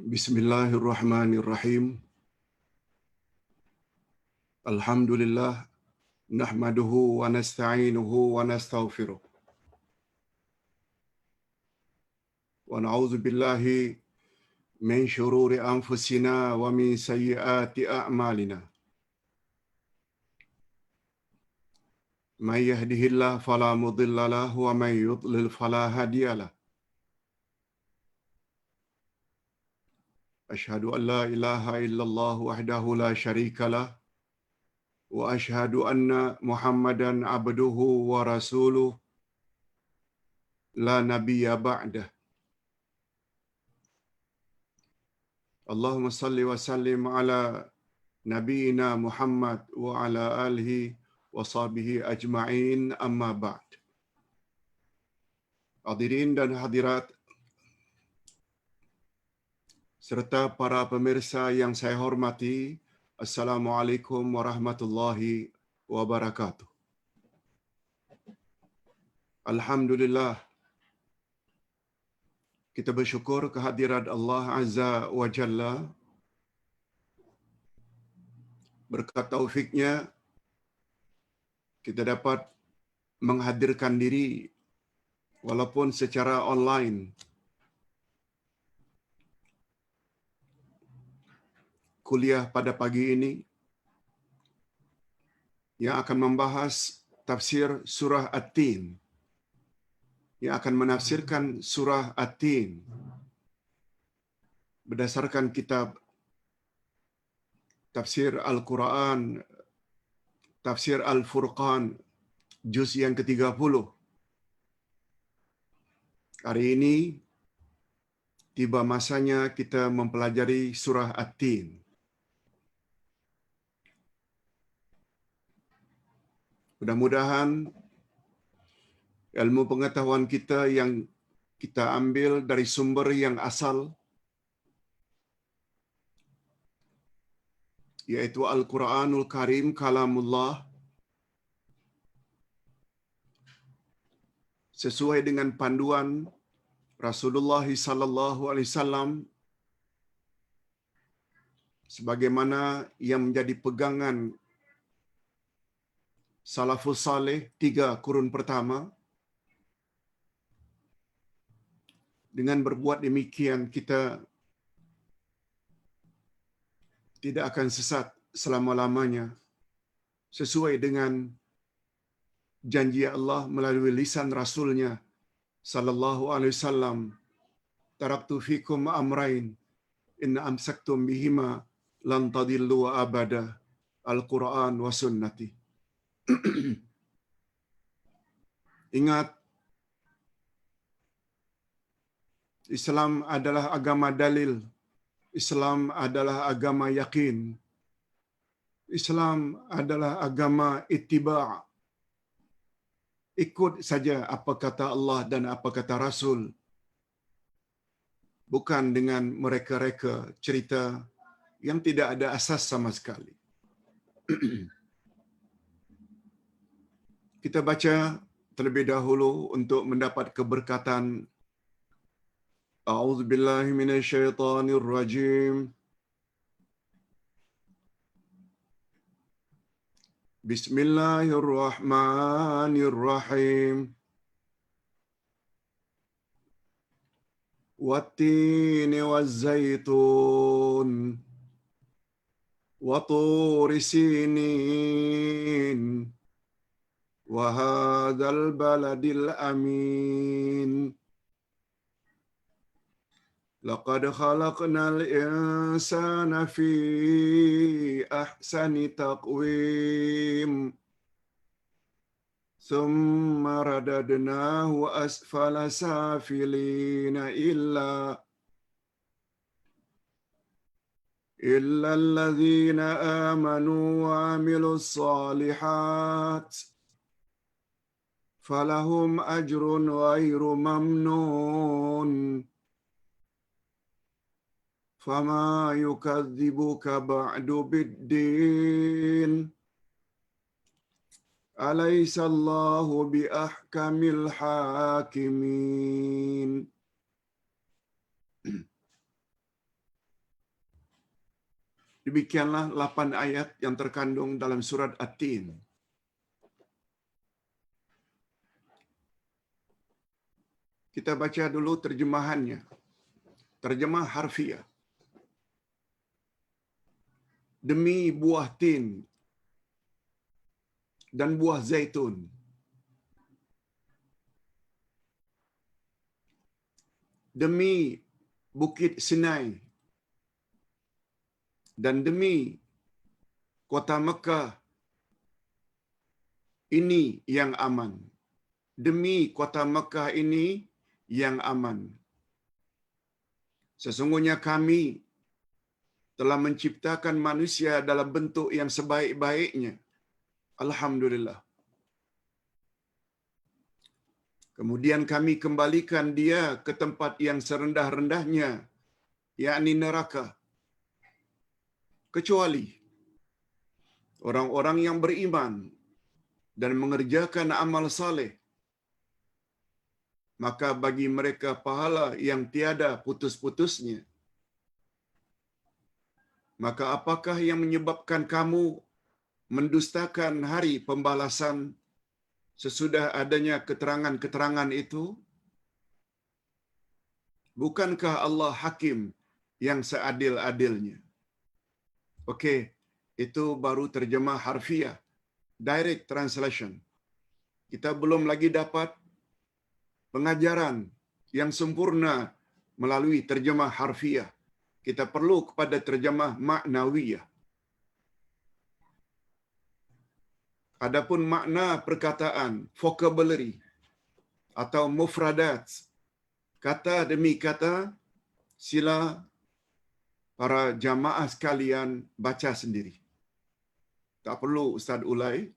Bismillahirrahmanirrahim. Alhamdulillah nahmaduhu wa nasta'inuhu wa nastaghfiruh. Wa na'udzu billahi min shururi anfusina wa min sayyiati a'malina. May yahdihillahu fala mudilla lahu wa may yudlil fala hadiya lahu. Asyhadu an la ilaha illallah wahdahu la syarika lah wa asyhadu anna Muhammadan abduhu wa rasuluh la nabiyya ba'dah. Allahumma salli wa sallim ala nabiyyina Muhammad wa ala alihi wa sahbihi ajma'in, amma ba'd. Hadirin dan hadirat serta para pemirsa yang saya hormati, Assalamualaikum warahmatullahi wabarakatuh. Alhamdulillah, kita bersyukur kehadirat Allah Azza wa Jalla. Berkat taufiknya, kita dapat menghadirkan diri walaupun secara online kuliah pada pagi ini yang akan membahas tafsir surah At-Tin, yang akan menafsirkan surah At-Tin berdasarkan kitab tafsir Al-Quran, tafsir Al-Furqan, juz yang ke-30. Hari ini tiba masanya kita mempelajari surah At-Tin. Mudah-mudahan ilmu pengetahuan kita yang kita ambil dari sumber yang asal, yaitu Al-Quranul Karim, kalamullah, sesuai dengan panduan Rasulullah sallallahu alaihi wasallam sebagaimana yang menjadi pegangan salafus saleh 3 kurun pertama. Dengan berbuat demikian, kita tidak akan sesat selama-lamanya, sesuai dengan janji Allah melalui lisan Rasulnya sallallahu alaihi wasallam, taraktu fikum amrain in amsaktum bihima lan tadillu abada, Al-Quran wa sunnati. Ingat, Islam adalah agama dalil. Islam adalah agama yakin. Islam adalah agama ittiba'. Ikut saja apa kata Allah dan apa kata Rasul. Bukan dengan mereka-reka cerita yang tidak ada asas sama sekali. Kita baca terlebih dahulu untuk mendapat keberkatan. A'udzubillahi minasyaitonirrajim. Bismillahirrahmanirrahim. Wattini wazzaitun wa turi sinin wa hadzal baladil amin. Laqad khalaqnal insana fi ahsani taqwim. Thumma radadnahu asfala safilina illa alladhina amanu wa amilus salihat falahum ajrun ghairu mamnun. Fama yukadzibuka ba'du biddin. Alaysa Allahu biahkamil hakimin. Demikianlah 8 ayat yang terkandung dalam surat At-Tin. Kita baca dulu terjemahannya. Terjemah harfiah. Demi buah tin dan buah zaitun, demi bukit Sinai, dan demi kota Mekah ini yang aman. Demi kota Mekah ini yang aman. Sesungguhnya kami telah menciptakan manusia dalam bentuk yang sebaik-baiknya. Alhamdulillah. Kemudian kami kembalikan dia ke tempat yang serendah-rendahnya, yakni neraka. Kecuali orang-orang yang beriman dan mengerjakan amal saleh, maka bagi mereka pahala yang tiada putus-putusnya. Maka apakah yang menyebabkan kamu mendustakan hari pembalasan sesudah adanya keterangan-keterangan itu? Bukankah Allah hakim yang seadil-adilnya? Okey, itu baru terjemah harfiah, direct translation. Kita belum lagi dapat pengajaran yang sempurna melalui terjemah harfiah. Kita perlu kepada terjemah maknawiyah. Adapun makna perkataan, vocabulary atau mufradat, kata demi kata, sila para jamaah sekalian baca sendiri. Tak perlu Ustaz ulai,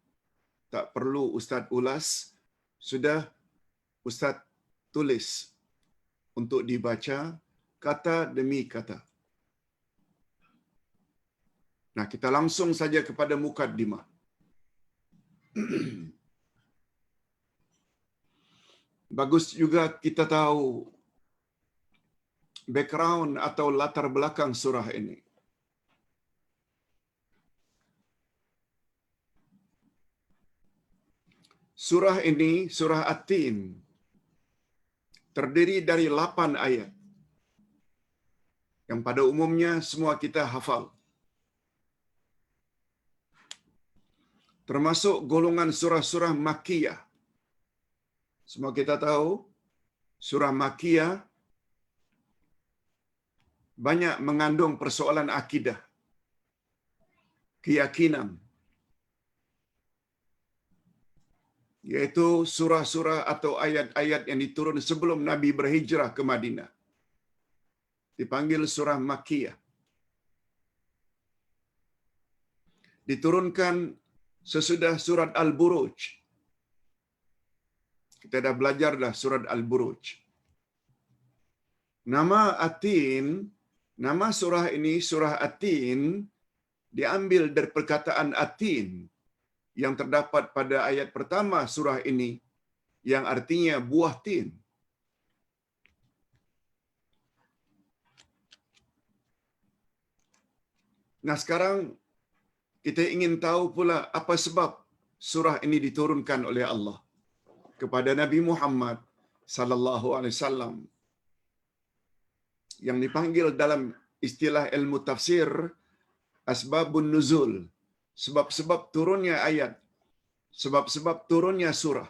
tak perlu Ustaz ulas, sudah Ustaz tulis untuk dibaca kata demi kata. Nah, kita langsung saja kepada mukaddimah. Bagus juga kita tahu background atau latar belakang surah ini. Surah ini, surah At-Tin, terdiri dari 8 ayat yang pada umumnya semua kita hafal. Termasuk golongan surah-surah Makkiyah. Semua kita tahu, surah Makkiyah banyak mengandung persoalan akidah, keyakinan, yaitu surah-surah atau ayat-ayat yang diturun sebelum Nabi berhijrah ke Madinah. Dipanggil surah Makkiyah. Diturunkan sesudah surat Al-Buruj. Kita dah belajar dah surat Al-Buruj. Nama At-Tin, nama surah ini, surah At-Tin, diambil dari perkataan At-Tin yang terdapat pada ayat pertama surah ini, yang artinya buah tin. Nah, sekarang kita ingin tahu pula apa sebab surah ini diturunkan oleh Allah kepada Nabi Muhammad sallallahu alaihi wasallam, yang dipanggil dalam istilah ilmu tafsir asbabun nuzul, sebab-sebab turunnya ayat, sebab-sebab turunnya surah.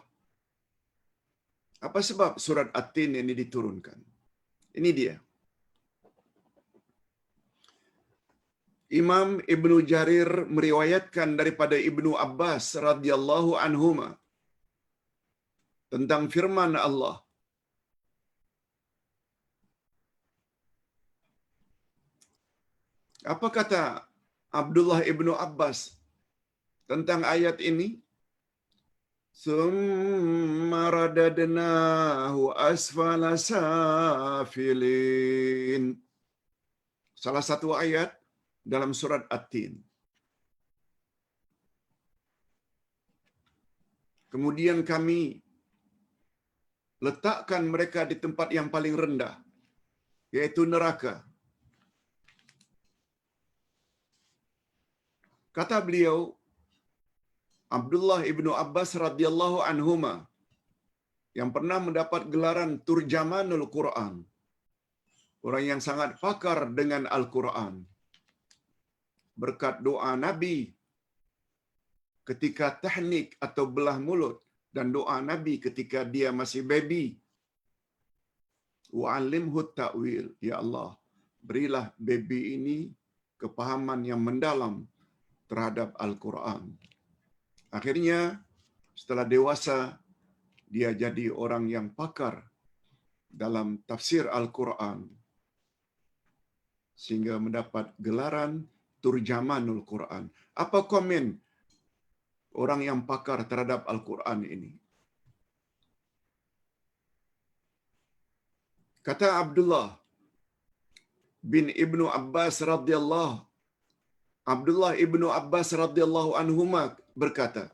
Apa sebab surat At-Tin ini diturunkan? Ini dia. Imam Ibnu Jarir meriwayatkan daripada Ibnu Abbas radhiyallahu anhuma tentang firman Allah. Apa kata Abdullah Ibnu Abbas tentang ayat ini? Summa radadnahu asfala safilin. Salah satu ayat dalam surat At-Tin. Kemudian kami letakkan mereka di tempat yang paling rendah, yaitu neraka. Kata beliau, Abdullah ibnu Abbas radhiyallahu anhuma yang pernah mendapat gelaran Turjamanul Quran, orang yang sangat pakar dengan Al-Quran, berkat doa Nabi ketika tahnik atau belah mulut dan doa Nabi ketika dia masih baby. Wa'allimhu ta'wil, ya Allah, berilah baby ini kepahaman yang mendalam terhadap Al-Quran. Akhirnya setelah dewasa dia jadi orang yang pakar dalam tafsir Al-Quran sehingga mendapat gelaran Turjamanul Quran. Apa komen orang yang pakar terhadap Al-Quran ini? Kata Abdullah bin Ibnu Abbas radhiyallahu Abdullah ibnu Abbas radhiyallahu anhuma berkata,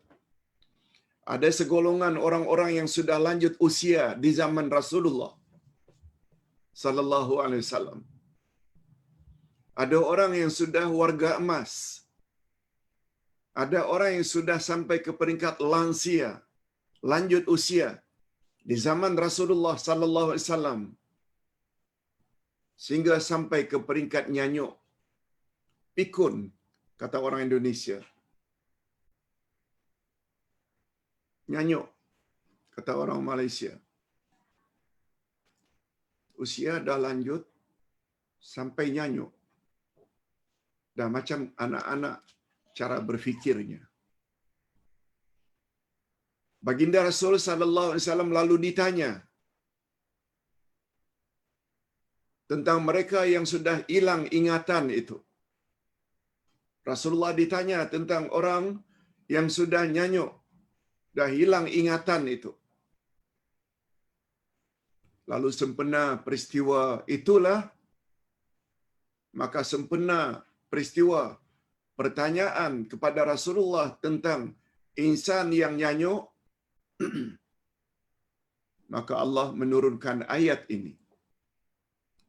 ada segolongan orang-orang yang sudah lanjut usia di zaman Rasulullah sallallahu alaihi wasallam. Ada orang yang sudah warga emas. Ada orang yang sudah sampai ke peringkat lansia, lanjut usia di zaman Rasulullah sallallahu alaihi wasallam, sehingga sampai ke peringkat nyanyuk, pikun, kata orang Indonesia. Nyanyuk, kata orang Malaysia. Usia dah lanjut sampai nyanyuk. Dah macam anak-anak cara berfikirnya. Baginda Rasul sallallahu alaihi wasallam lalu ditanya tentang mereka yang sudah hilang ingatan itu. Rasulullah ditanya tentang orang yang sudah nyanyuk, dah hilang ingatan itu. Lalu sempena peristiwa itulah, maka sempena peristiwa pertanyaan kepada Rasulullah tentang insan yang nyanyuk, maka Allah menurunkan ayat ini.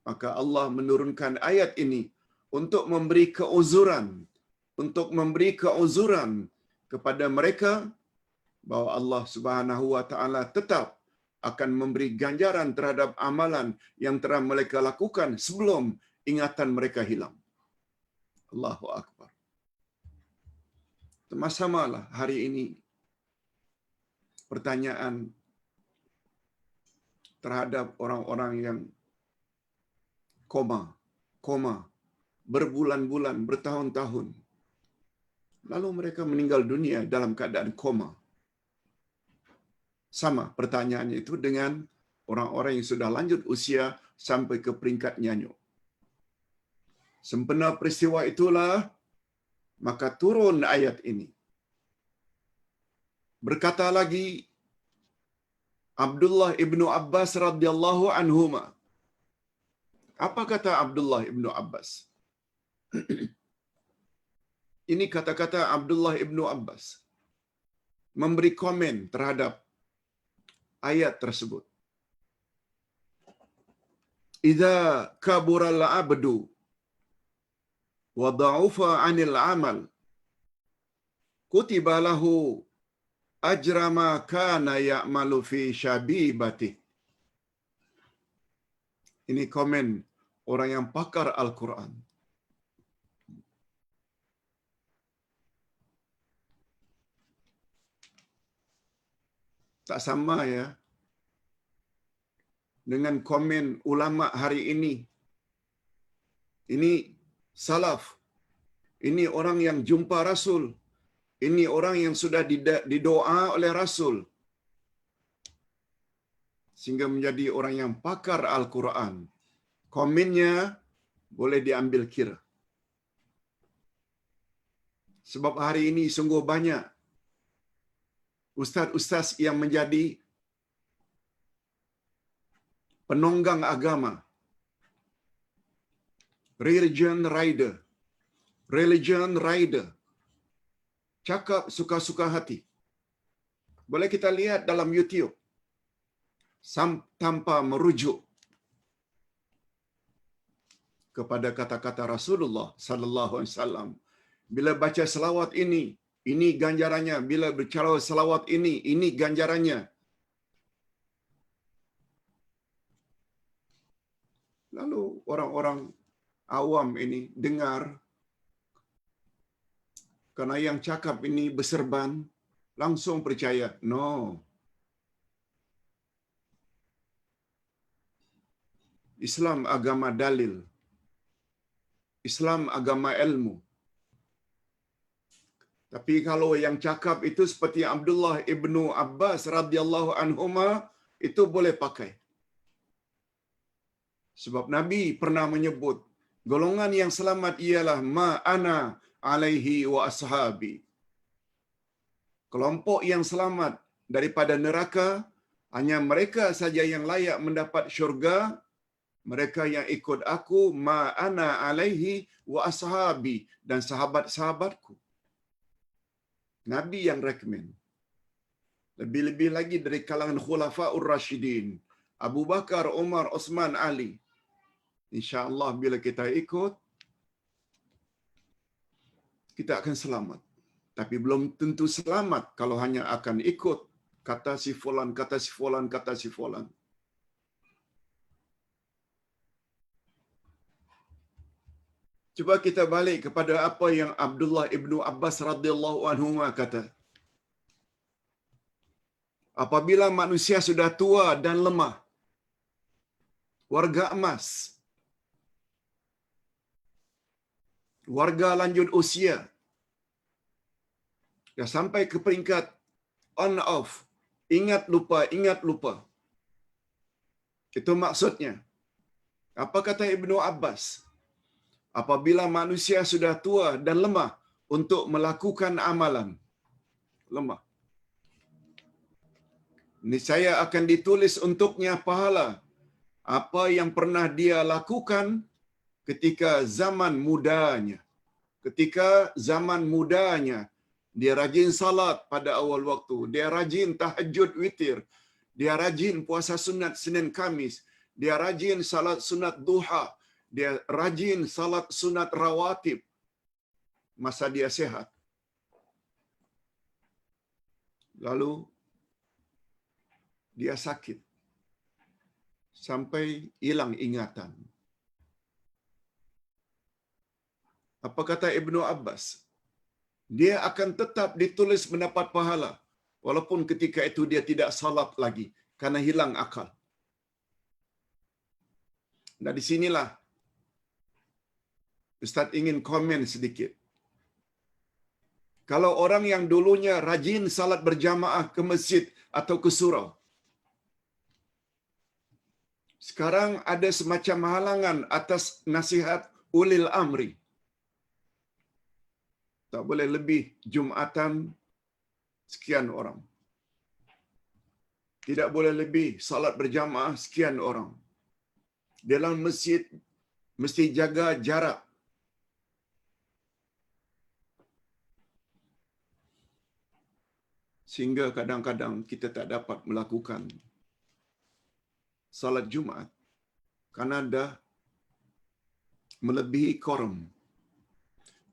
Maka Allah menurunkan ayat ini untuk memberi keuzuran kepada mereka bahwa Allah Subhanahu wa taala tetap akan memberi ganjaran terhadap amalan yang telah mereka lakukan sebelum ingatan mereka hilang. Allahu akbar. Sama-samalah hari ini pertanyaan terhadap orang-orang yang koma berbulan-bulan, bertahun-tahun, lalu mereka meninggal dunia dalam keadaan koma. Sama pertanyaannya itu dengan orang-orang yang sudah lanjut usia sampai ke peringkat nyanyuk. Sempena peristiwa itulah maka turun ayat ini. Berkata lagi Abdullah ibnu Abbas radhiyallahu anhuma. Apa kata Abdullah ibnu Abbas? Ini kata-kata Abdullah ibnu Abbas memberi komen terhadap ayat tersebut. Idza kabural abdu wa dha'ufa 'anil 'amal kutiba lahu ajra ma kana ya'malu fi syabibati. Ini komen orang yang pakar Al-Quran. Tak sama ya dengan komen ulama hari ini. Ini salaf. Ini orang yang jumpa Rasul. Ini orang yang sudah didoa oleh Rasul sehingga menjadi orang yang pakar Al-Quran. Komennya boleh diambil kira. Sebab hari ini sungguh banyak ustaz-ustaz yang menjadi penonggang agama. Religion rider. Cakap suka-suka hati. Boleh kita lihat dalam YouTube. Tanpa merujuk kepada kata-kata Rasulullah sallallahu alaihi wasallam Bila baca selawat ini ganjarannya. Bila bercara selawat ini ganjarannya. Lalu orang-orang awam ini dengar, karena yang cakap ini berserban, langsung percaya. No. Islam agama dalil. Islam agama ilmu. Tapi kalau yang cakap itu seperti Abdullah ibnu Abbas radhiyallahu anhuma, itu boleh pakai. Sebab Nabi pernah menyebut, golongan yang selamat ialah ma ana alaihi wa ashabi. Kelompok yang selamat daripada neraka, hanya mereka saja yang layak mendapat syurga, mereka yang ikut aku, ma ana alaihi wa ashabi, dan sahabat-sahabatku. Nabi yang rekomen. Lebih-lebih lagi dari kalangan khulafa'ur rasyidin, Abu Bakar, Umar, Osman, Ali. InsyaAllah bila kita ikut, kita akan selamat. Tapi belum tentu selamat kalau hanya akan ikut kata si fulan, kata si fulan, kata si fulan. Cuba kita balik kepada apa yang Abdullah ibnu Abbas radhiyallahu anhu kata. Apabila manusia sudah tua dan lemah, warga emas, warga lanjut usia, dah sampai ke peringkat on off, ingat lupa. Itu maksudnya. Apa kata Ibnu Abbas? Apabila manusia sudah tua dan lemah untuk melakukan amalan, lemah, niscaya akan ditulis untuknya pahala apa yang pernah dia lakukan ketika zaman mudanya. Ketika zaman mudanya, dia rajin salat pada awal waktu, dia rajin tahajud witir, dia rajin puasa sunat Senin Kamis, dia rajin salat sunat duha, dia rajin salat sunat rawatib masa dia sehat. Lalu dia sakit sampai hilang ingatan. Apa kata Ibnu Abbas? Dia akan tetap ditulis mendapat pahala walaupun ketika itu dia tidak salat lagi karena hilang akal. Nah, di sinilah Ustaz ingin komen sedikit. Kalau orang yang dulunya rajin salat berjamaah ke masjid atau ke surau, sekarang ada semacam halangan atas nasihat ulil amri. Tak boleh lebih Jumatan sekian orang. Tidak boleh lebih salat berjamaah sekian orang. Dalam masjid mesti jaga jarak. Sehingga kadang-kadang kita tak dapat melakukan salat Jumat karena dah melebihi quorum.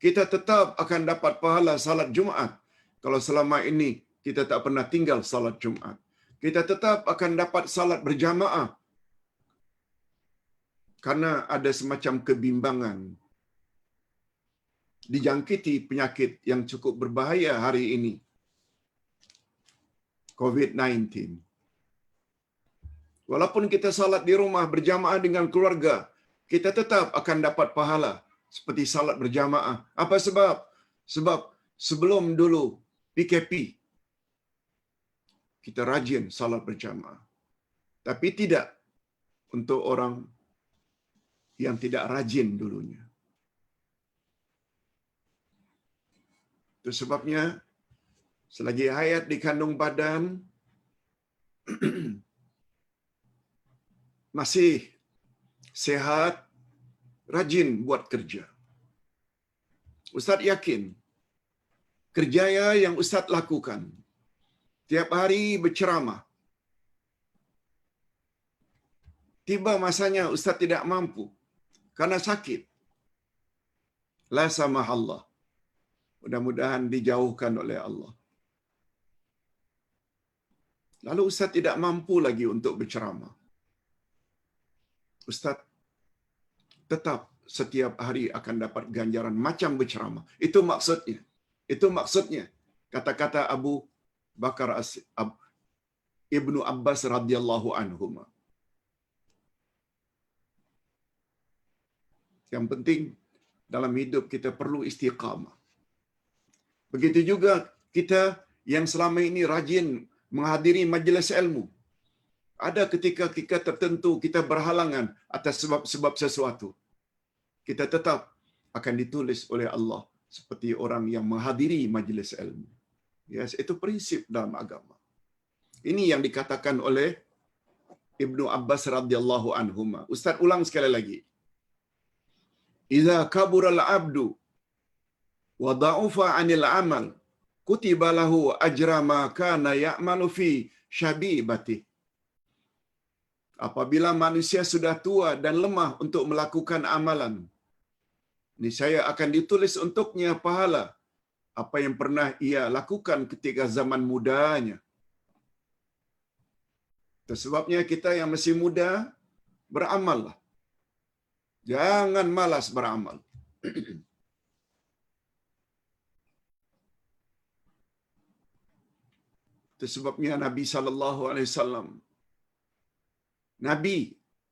Kita tetap akan dapat pahala salat Jumat kalau selama ini kita tak pernah tinggal salat Jumat. Kita tetap akan dapat salat berjamaah karena ada semacam kebimbangan. Dijangkiti penyakit yang cukup berbahaya hari ini, COVID-19. Walaupun kita salat di rumah berjamaah dengan keluarga, kita tetap akan dapat pahala seperti salat berjamaah. Apa sebab? Sebab sebelum dulu PKP, kita rajin salat berjamaah. Tapi tidak untuk orang yang tidak rajin dulunya. Itu sebabnya selagi hayat di kandung badan, masih sehat, rajin buat kerja. Ustaz yakin, kerja yang Ustaz lakukan, tiap hari berceramah, tiba masanya Ustaz tidak mampu, karena sakit. La samah Allah. Mudah-mudahan dijauhkan oleh Allah. Lalu Ustaz tidak mampu lagi untuk berceramah. Ustaz tetap setiap hari akan dapat ganjaran macam berceramah. Itu maksudnya. Itu maksudnya. Kata-kata Abu Bakar Ibnu Abbas radhiyallahu anhuma. Yang penting dalam hidup kita perlu istiqamah. Begitu juga kita yang selama ini rajin menghadiri majlis ilmu. Ada ketika kita tertentu kita berhalangan atas sebab-sebab sesuatu. Kita tetap akan ditulis oleh Allah seperti orang yang menghadiri majlis ilmu. Yes, itu prinsip dalam agama. Ini yang dikatakan oleh Ibnu Abbas radhiyallahu anhuma. Ustaz ulang sekali lagi. Iza kabural abdu wa da'ufa 'anil amal kutiba lahu ajra ma kana ya'malu fi syabibati. Apabila manusia sudah tua dan lemah untuk melakukan amalan, niscaya akan ditulis untuknya pahala apa yang pernah ia lakukan ketika zaman mudanya. Sebabnya kita yang masih muda, beramallah. Jangan malas beramal. Itu sebabnya Nabi SAW, Nabi,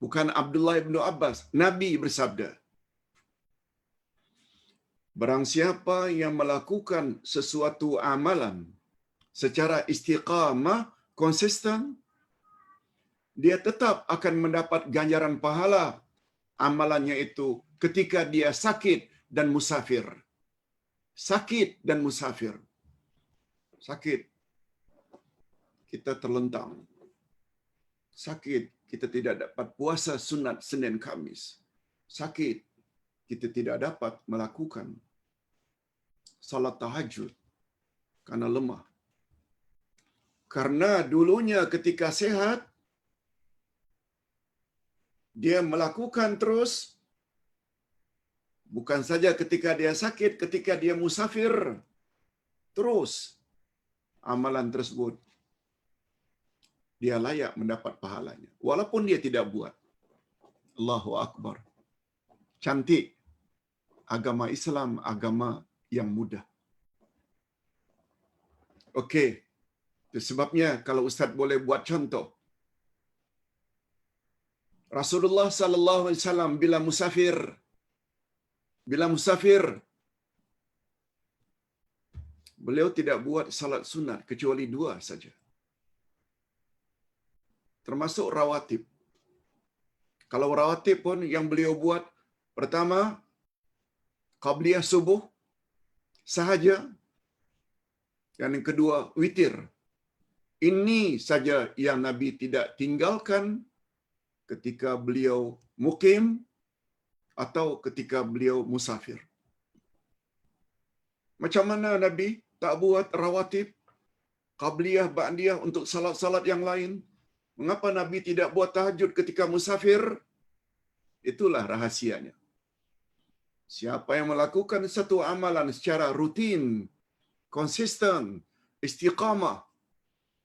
bukan Abdullah bin Abbas, Nabi bersabda, barang siapa yang melakukan sesuatu amalan secara istiqamah, konsisten, dia tetap akan mendapat ganjaran pahala amalannya itu ketika dia sakit dan musafir. Sakit dan musafir. Sakit, kita terlentang. Sakit, kita tidak dapat puasa sunat Senin Kamis. Sakit, kita tidak dapat melakukan salat tahajud karena lemah. Karena dulunya ketika sehat, dia melakukan terus, bukan saja ketika dia sakit, ketika dia musafir, terus amalan tersebut dia layak mendapat pahalanya, walaupun dia tidak buat. Allahu Akbar. Cantik. Agama Islam, agama yang mudah. Okey. Itu sebabnya kalau Ustaz boleh buat contoh. Rasulullah sallallahu alaihi wasallam bila musafir, beliau tidak buat salat sunat kecuali 2 saja. Termasuk rawatib. Kalau rawatib pun yang beliau buat, pertama, qabliyah subuh sahaja. Dan yang kedua, witir. Ini saja yang Nabi tidak tinggalkan ketika beliau mukim atau ketika beliau musafir. Macam mana Nabi tak buat rawatib, qabliyah, ba'diyah untuk salat-salat yang lain? Mengapa Nabi tidak buat tahajud ketika musafir? Itulah rahasianya. Siapa yang melakukan satu amalan secara rutin, konsisten, istiqamah,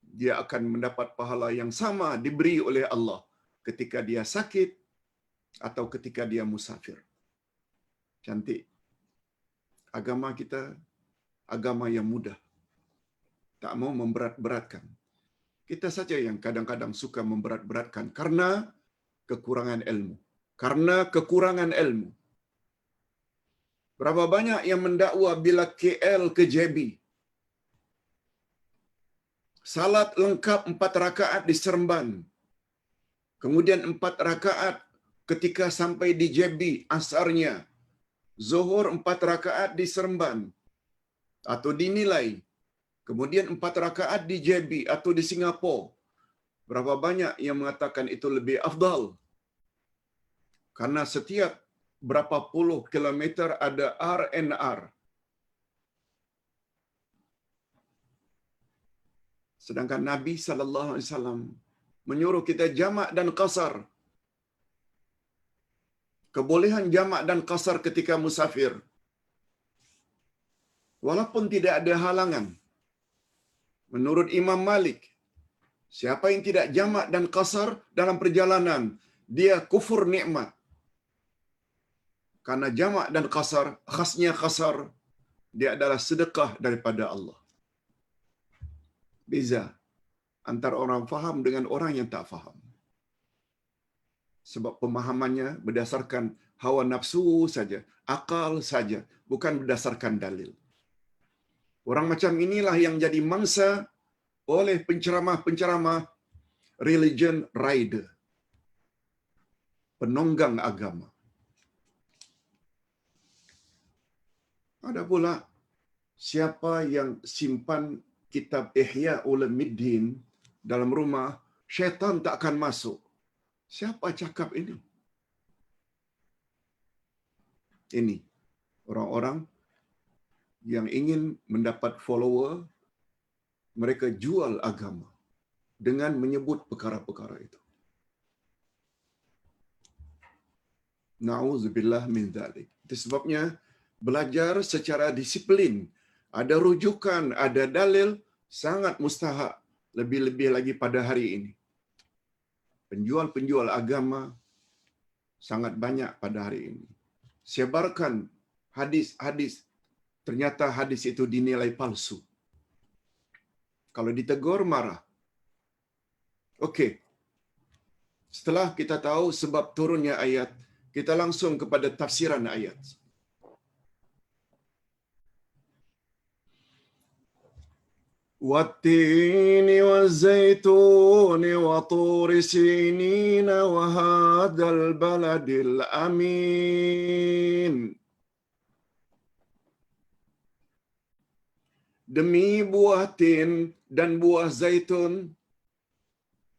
dia akan mendapat pahala yang sama diberi oleh Allah ketika dia sakit atau ketika dia musafir. Cantik. Agama kita agama yang mudah. Tak mau memberat-beratkan. Kita saja yang kadang-kadang suka memberat-beratkan karena kekurangan ilmu. Karena kekurangan ilmu. Berapa banyak yang mendakwa bila KL ke JB? Salat lengkap 4 rakaat di Seremban. Kemudian 4 rakaat ketika sampai di JB asarnya. Zuhur 4 rakaat di Seremban atau dinilai. Kemudian 4 rakaat di JB atau di Singapura. Berapa banyak yang mengatakan itu lebih afdal? Karena setiap berapa puluh kilometer ada RNR. Sedangkan Nabi SAW menyuruh kita jamak dan qasar. Kebolehan jamak dan qasar ketika musafir. Walaupun tidak ada halangan. Menurut Imam Malik, siapa yang tidak jamak dan qasar dalam perjalanan, dia kufur nikmat. Karena jamak dan qasar, khasnya qasar, dia adalah sedekah daripada Allah. Beza antara orang faham dengan orang yang tak faham. Sebab pemahamannya berdasarkan hawa nafsu saja, akal saja, bukan berdasarkan dalil. Orang macam inilah yang jadi mangsa oleh penceramah-penceramah religion rider, penunggang agama. Ada pula siapa yang simpan kitab Ihya Ulumuddin dalam rumah, syaitan tak akan masuk. Siapa cakap ini? Ini orang-orang yang ingin mendapat follower, mereka jual agama dengan menyebut perkara-perkara itu. Na'udzubillah min dzalik. Itu sebabnya belajar secara disiplin, ada rujukan, ada dalil, sangat mustahak, lebih-lebih lagi pada hari ini. Penjual-penjual agama sangat banyak pada hari ini. Sebarkan hadis-hadis, ternyata hadis itu dinilai palsu. Kalau ditegur, marah. Okey. Setelah kita tahu sebab turunnya ayat, kita langsung kepada tafsiran ayat. والتين والزيتون وطور سينين وهذا البلد الأمين. Demi buah tin dan buah zaitun,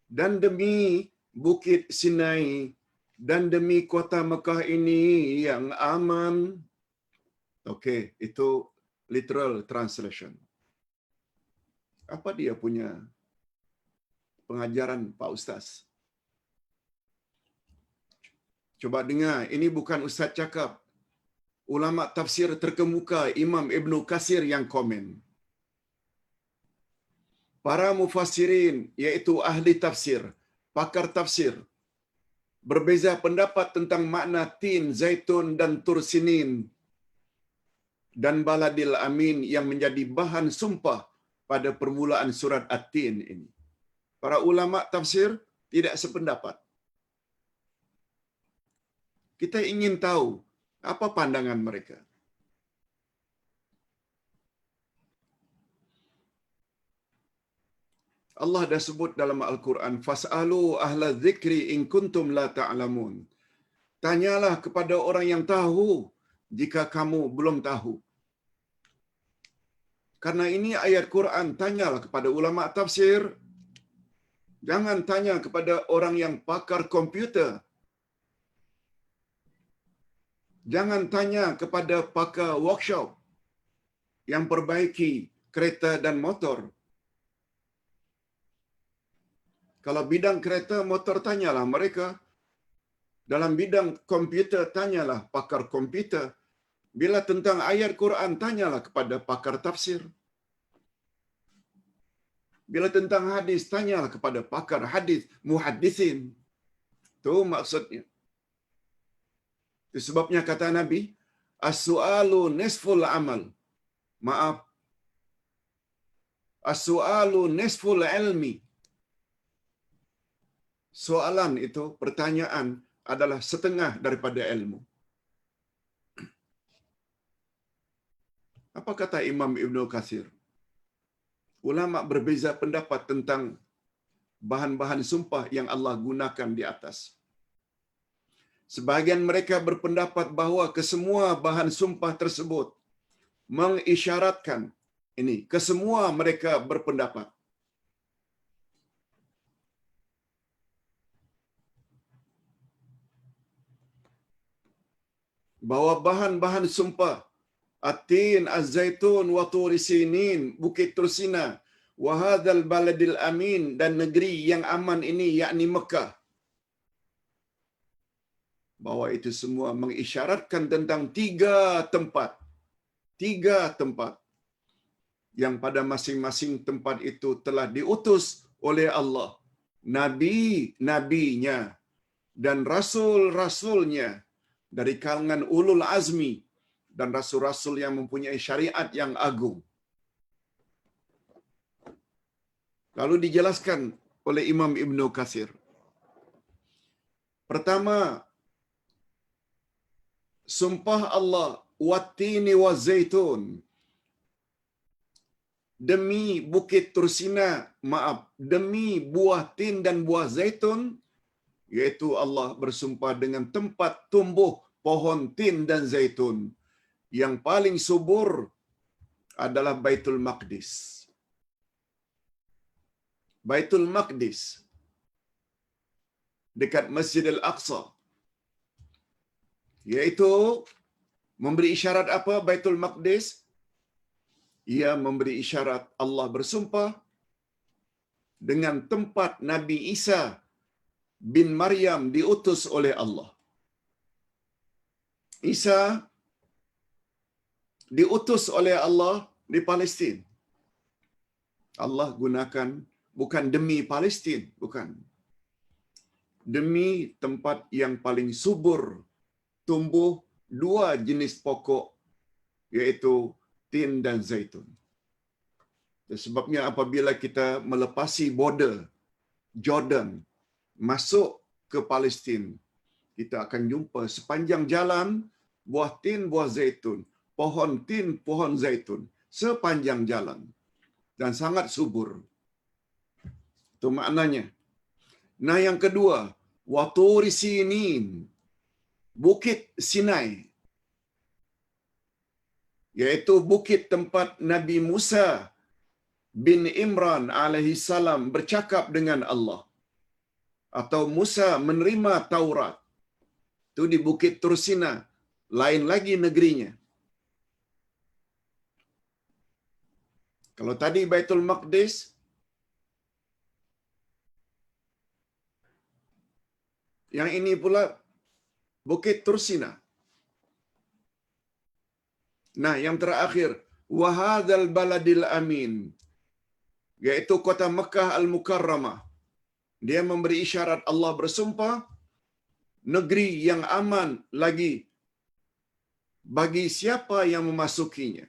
dan demi bukit Sinai, dan demi kota Mekah ini yang aman. Okey, itu literal translation. Apa dia punya pengajaran Pak Ustaz? Coba dengar, ini bukan Ustaz cakap. Ulama tafsir terkemuka Imam Ibn Katsir yang komen. Para mufassirin, iaitu ahli tafsir, pakar tafsir, berbeza pendapat tentang makna tin, zaitun dan tursinin dan baladil amin yang menjadi bahan sumpah pada permulaan surat At-Tin ini. Para ulama tafsir tidak sependapat. Kita ingin tahu apa pandangan mereka. Allah dah sebut dalam Al-Quran, fas'alu ahla dzikri in kuntum la ta'lamun. Tanyalah kepada orang yang tahu jika kamu belum tahu. Karena ini ayat Quran, tanyalah kepada ulama tafsir. Jangan tanya kepada orang yang pakar komputer. Jangan tanya kepada pakar workshop yang perbaiki kereta dan motor. Kalau bidang kereta motor, tanyalah mereka. Dalam bidang komputer, tanyalah pakar komputer. Bila tentang ayat Quran, tanyalah kepada pakar tafsir. Bila tentang hadis, tanyalah kepada pakar hadis, muhaddisin. Itu maksudnya. Itu sebabnya kata Nabi, as-su'alu nisful amal. Maaf. As-su'alu nisful ilmi. Soalan itu, pertanyaan adalah setengah daripada ilmu. Apa kata Imam Ibn Katsir? Ulama berbeza pendapat tentang bahan-bahan sumpah yang Allah gunakan di atas. Sebahagian mereka berpendapat bahawa kesemua bahan sumpah tersebut mengisyaratkan ini, kesemua mereka berpendapat bahawa bahan-bahan sumpah At-Tin, Az-Zaitun, wa Turi Sinin, Bukit Tursina, wa hadzal baladil amin, dan negeri yang aman ini yakni Mekah. Bahawa itu semua mengisyaratkan tentang tiga tempat. Tiga tempat. yang pada masing-masing tempat itu telah diutus oleh Allah nabi-nabinya dan rasul-rasulnya dari kalangan ulul azmi dan rasul-rasul yang mempunyai syariat yang agung. Lalu dijelaskan oleh Imam Ibnu Katsir. Pertama, sumpah Allah wattini wa zaitun, demi bukit Tursina, demi buah tin dan buah zaitun, yaitu Allah bersumpah dengan tempat tumbuh pohon tin dan zaitun. Yang paling subur adalah Baitul Maqdis. Baitul Maqdis dekat Masjidil Aqsa, yaitu memberi isyarat apa Baitul Maqdis? Ia memberi isyarat Allah bersumpah dengan tempat Nabi Isa bin Maryam diutus oleh Allah. Isa diutus oleh Allah di Palestin. Allah gunakan bukan demi Palestin, bukan. Demi tempat yang paling subur tumbuh dua jenis pokok, yaitu tin dan zaitun. Sebabnya apabila kita melepasi border Jordan masuk ke Palestin, kita akan jumpa sepanjang jalan buah tin, buah zaitun, pohon tin, pohon zaitun sepanjang jalan dan sangat subur. Itu maknanya. Nah, yang kedua, wa turi sinin, bukit Sinai, yaitu bukit tempat Nabi Musa bin Imran alaihi salam bercakap dengan Allah, atau Musa menerima Taurat. Itu di Bukit Tursina, lain lagi negerinya. Kalau tadi Baitul Maqdis, yang ini pula Bukit Tursina. Nah, yang terakhir, wa hadzal baladil amin, yaitu kota Mekah Al-Mukarramah. Dia memberi isyarat Allah bersumpah, negeri yang aman lagi bagi siapa yang memasukinya.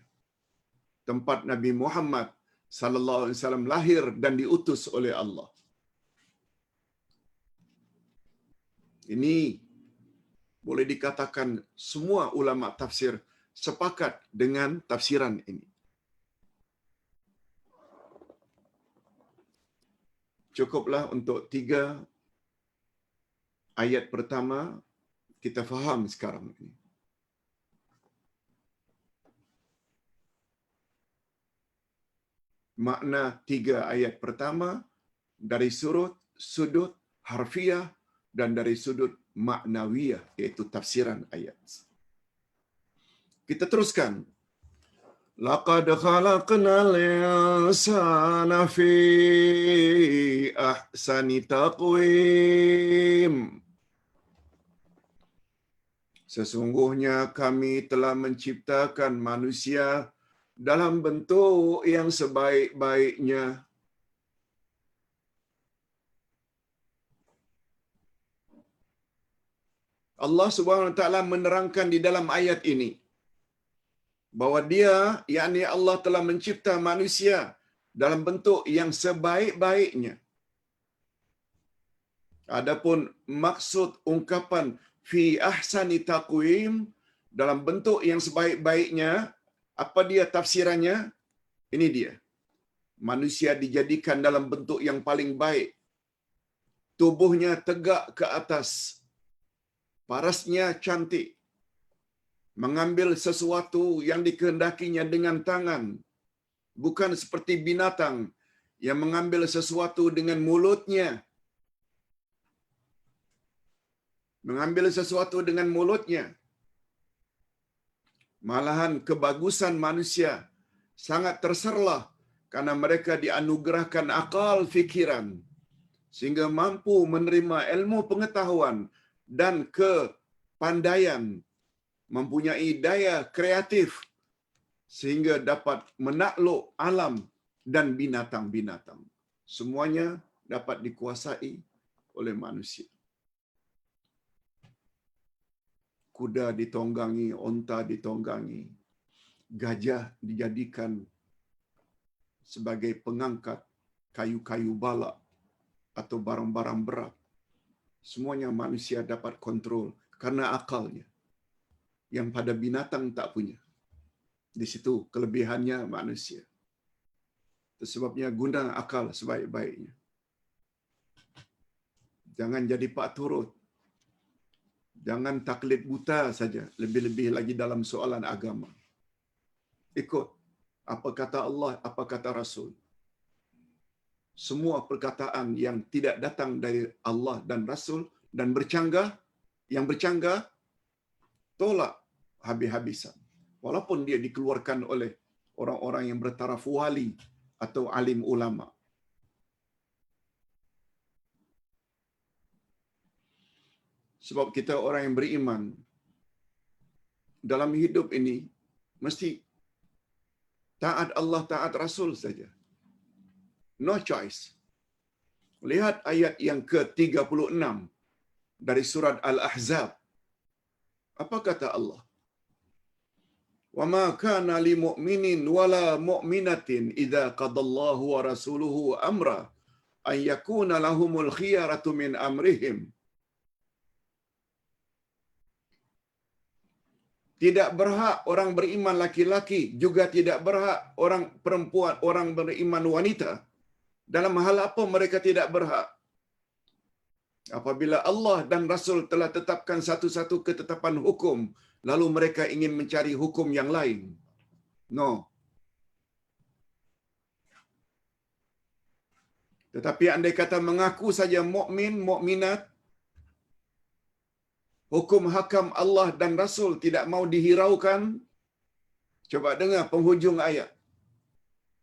Tempat Nabi Muhammad sallallahu alaihi wasallam lahir dan diutus oleh Allah. Ini boleh dikatakan semua ulama tafsir sepakat dengan tafsiran ini. Cukuplah untuk 3 ayat pertama kita faham sekarang ini. Makna 3 ayat pertama dari sudut harfiah dan dari sudut maknawiyah, yaitu tafsiran ayat. Kita teruskan. Laqad khalaqnal insana fi ahsani taqwim. Sesungguhnya kami telah menciptakan manusia dalam bentuk yang sebaik-baiknya. Allah Subhanahu wa taala menerangkan di dalam ayat ini bahwa dia, yakni Allah, telah mencipta manusia dalam bentuk yang sebaik-baiknya. Adapun maksud ungkapan fi ahsani taqwim, dalam bentuk yang sebaik-baiknya, apa dia tafsirannya? Ini dia. Manusia dijadikan dalam bentuk yang paling baik. Tubuhnya tegak ke atas. Parasnya cantik. Mengambil sesuatu yang dikehendakinya dengan tangan. Bukan seperti binatang yang mengambil sesuatu dengan mulutnya. Mengambil sesuatu dengan mulutnya. Malahan kebagusan manusia sangat terserlah karena mereka dianugerahkan akal fikiran sehingga mampu menerima ilmu pengetahuan dan kepandaian, mempunyai daya kreatif sehingga dapat menakluk alam dan binatang-binatang. Semuanya dapat dikuasai oleh manusia. Kuda ditunggangi, onta ditunggangi, gajah dijadikan sebagai pengangkat kayu-kayu balak atau barang-barang berat. Semuanya manusia dapat kontrol karena akalnya, yang pada binatang tak punya. Di situ kelebihannya manusia. Itu sebabnya guna akal sebaik-baiknya. Jangan jadi pak turut. Jangan taklid buta saja, lebih-lebih lagi dalam soalan agama. Ikut apa kata Allah, apa kata Rasul. Semua perkataan yang tidak datang dari Allah dan Rasul dan yang bercanggah, tolak habis-habisan. Walaupun dia dikeluarkan oleh orang-orang yang bertaraf wali atau alim ulama. Sebab kita orang yang beriman, dalam hidup ini mesti taat Allah, taat Rasul saja. No choice. Lihat ayat yang ke-36 dari surat Al-Ahzab. Apa kata Allah? Wa ma kana li mu'minin wala mu'minatin idza qadallahu wa rasuluhu amra ay yakuna lahumul khiyaratu min amrihim. Tidak berhak orang beriman laki-laki, juga tidak berhak orang perempuan, orang beriman wanita. Dalam hal apa mereka tidak berhak? Apabila Allah dan Rasul telah tetapkan satu-satu ketetapan hukum, lalu mereka ingin mencari hukum yang lain. No. Tetapi andai kata mengaku saja mukmin, mukminat, hukum hakam Allah dan Rasul tidak mau dihiraukan. Coba dengar penghujung ayat.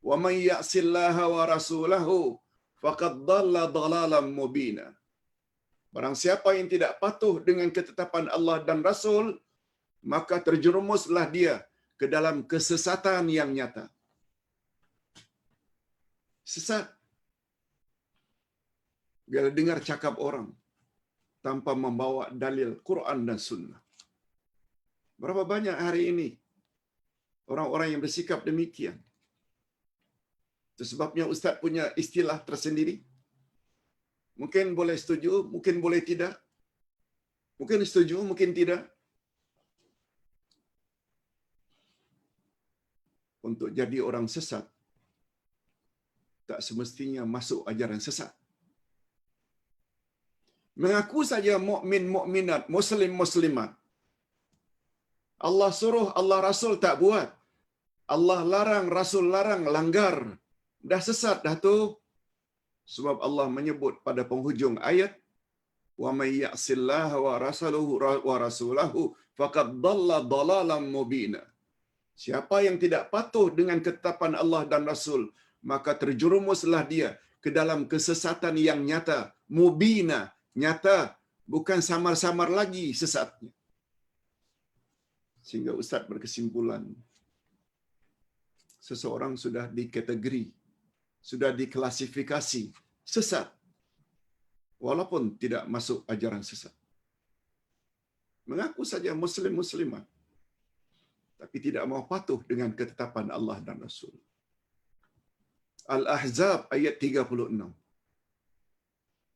Wa may ya'sillaha wa rasulahu faqad dhalla dhalalan mubina. Barang siapa yang tidak patuh dengan ketetapan Allah dan Rasul, maka terjerumuslah dia ke dalam kesesatan yang nyata. Sesat. Bila dengar cakap orang tanpa membawa dalil Quran dan Sunnah. Berapa banyak hari ini orang-orang yang bersikap demikian? Itu sebabnya Ustaz punya istilah tersendiri. Mungkin boleh setuju, mungkin boleh tidak. Mungkin setuju, mungkin tidak. Untuk jadi orang sesat, tak semestinya masuk ajaran sesat. Mengaku saja mukmin mukminat, muslim muslimat. Allah suruh, Allah Rasul tak buat. Allah larang, Rasul larang, langgar. Dah sesat dah tu. Sebab Allah menyebut pada penghujung ayat, wa may ya'sillaha wa rasulahu faqad dhalla dhalalan mubina. Siapa yang tidak patuh dengan ketetapan Allah dan Rasul, maka terjerumuslah dia ke dalam kesesatan yang nyata, mubina, nyata, bukan samar-samar lagi sesatnya. Sehingga Ustaz berkesimpulan, seseorang sudah dikategori, sudah diklasifikasi sesat, walaupun tidak masuk ajaran sesat. Mengaku saja muslim-muslimat, tapi tidak mau patuh dengan ketetapan Allah dan Rasul. Al-Ahzab ayat 36.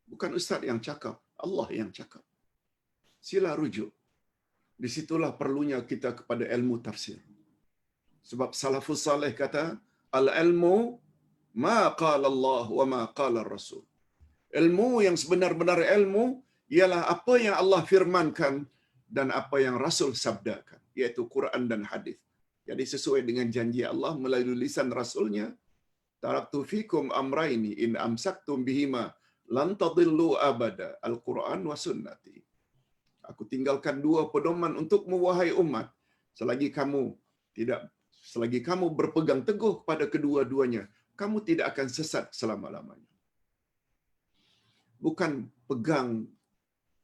Bukan Ustaz yang cakap, Allah yang cakap. Sila rujuk. Di situlah perlunya kita kepada ilmu tafsir. Sebab salafus salih kata, al-ilmu ma qala Allah wa ma qala Rasul. Ilmu yang sebenar-benar ilmu ialah apa yang Allah firmankan dan apa yang Rasul sabdakan, iaitu Quran dan hadis. Jadi sesuai dengan janji Allah melalui lisan Rasulnya, taraktu fikum amraini in amsaktum bihima lan tadillu abada, Al-Quran wa sunnati. Aku tinggalkan dua pedoman untukmu wahai umat, selagi kamu berpegang teguh pada kedua-duanya, kamu tidak akan sesat selama-lamanya. Bukan pegang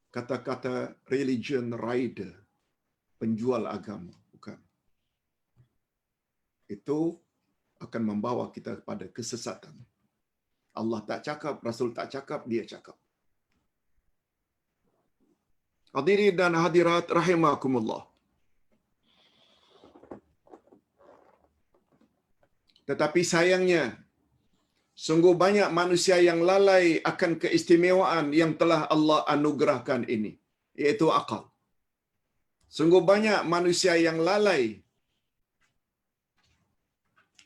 kata-kata religion rider, penjual agama, bukan. itu akan membawa kita kepada kesesatan. Allah tak cakap, Rasul tak cakap, dia cakap. Hadirin dan hadirat rahimakumullah. Tetapi sayangnya, sungguh banyak manusia yang lalai akan keistimewaan yang telah Allah anugerahkan ini, iaitu akal. Sungguh banyak manusia yang lalai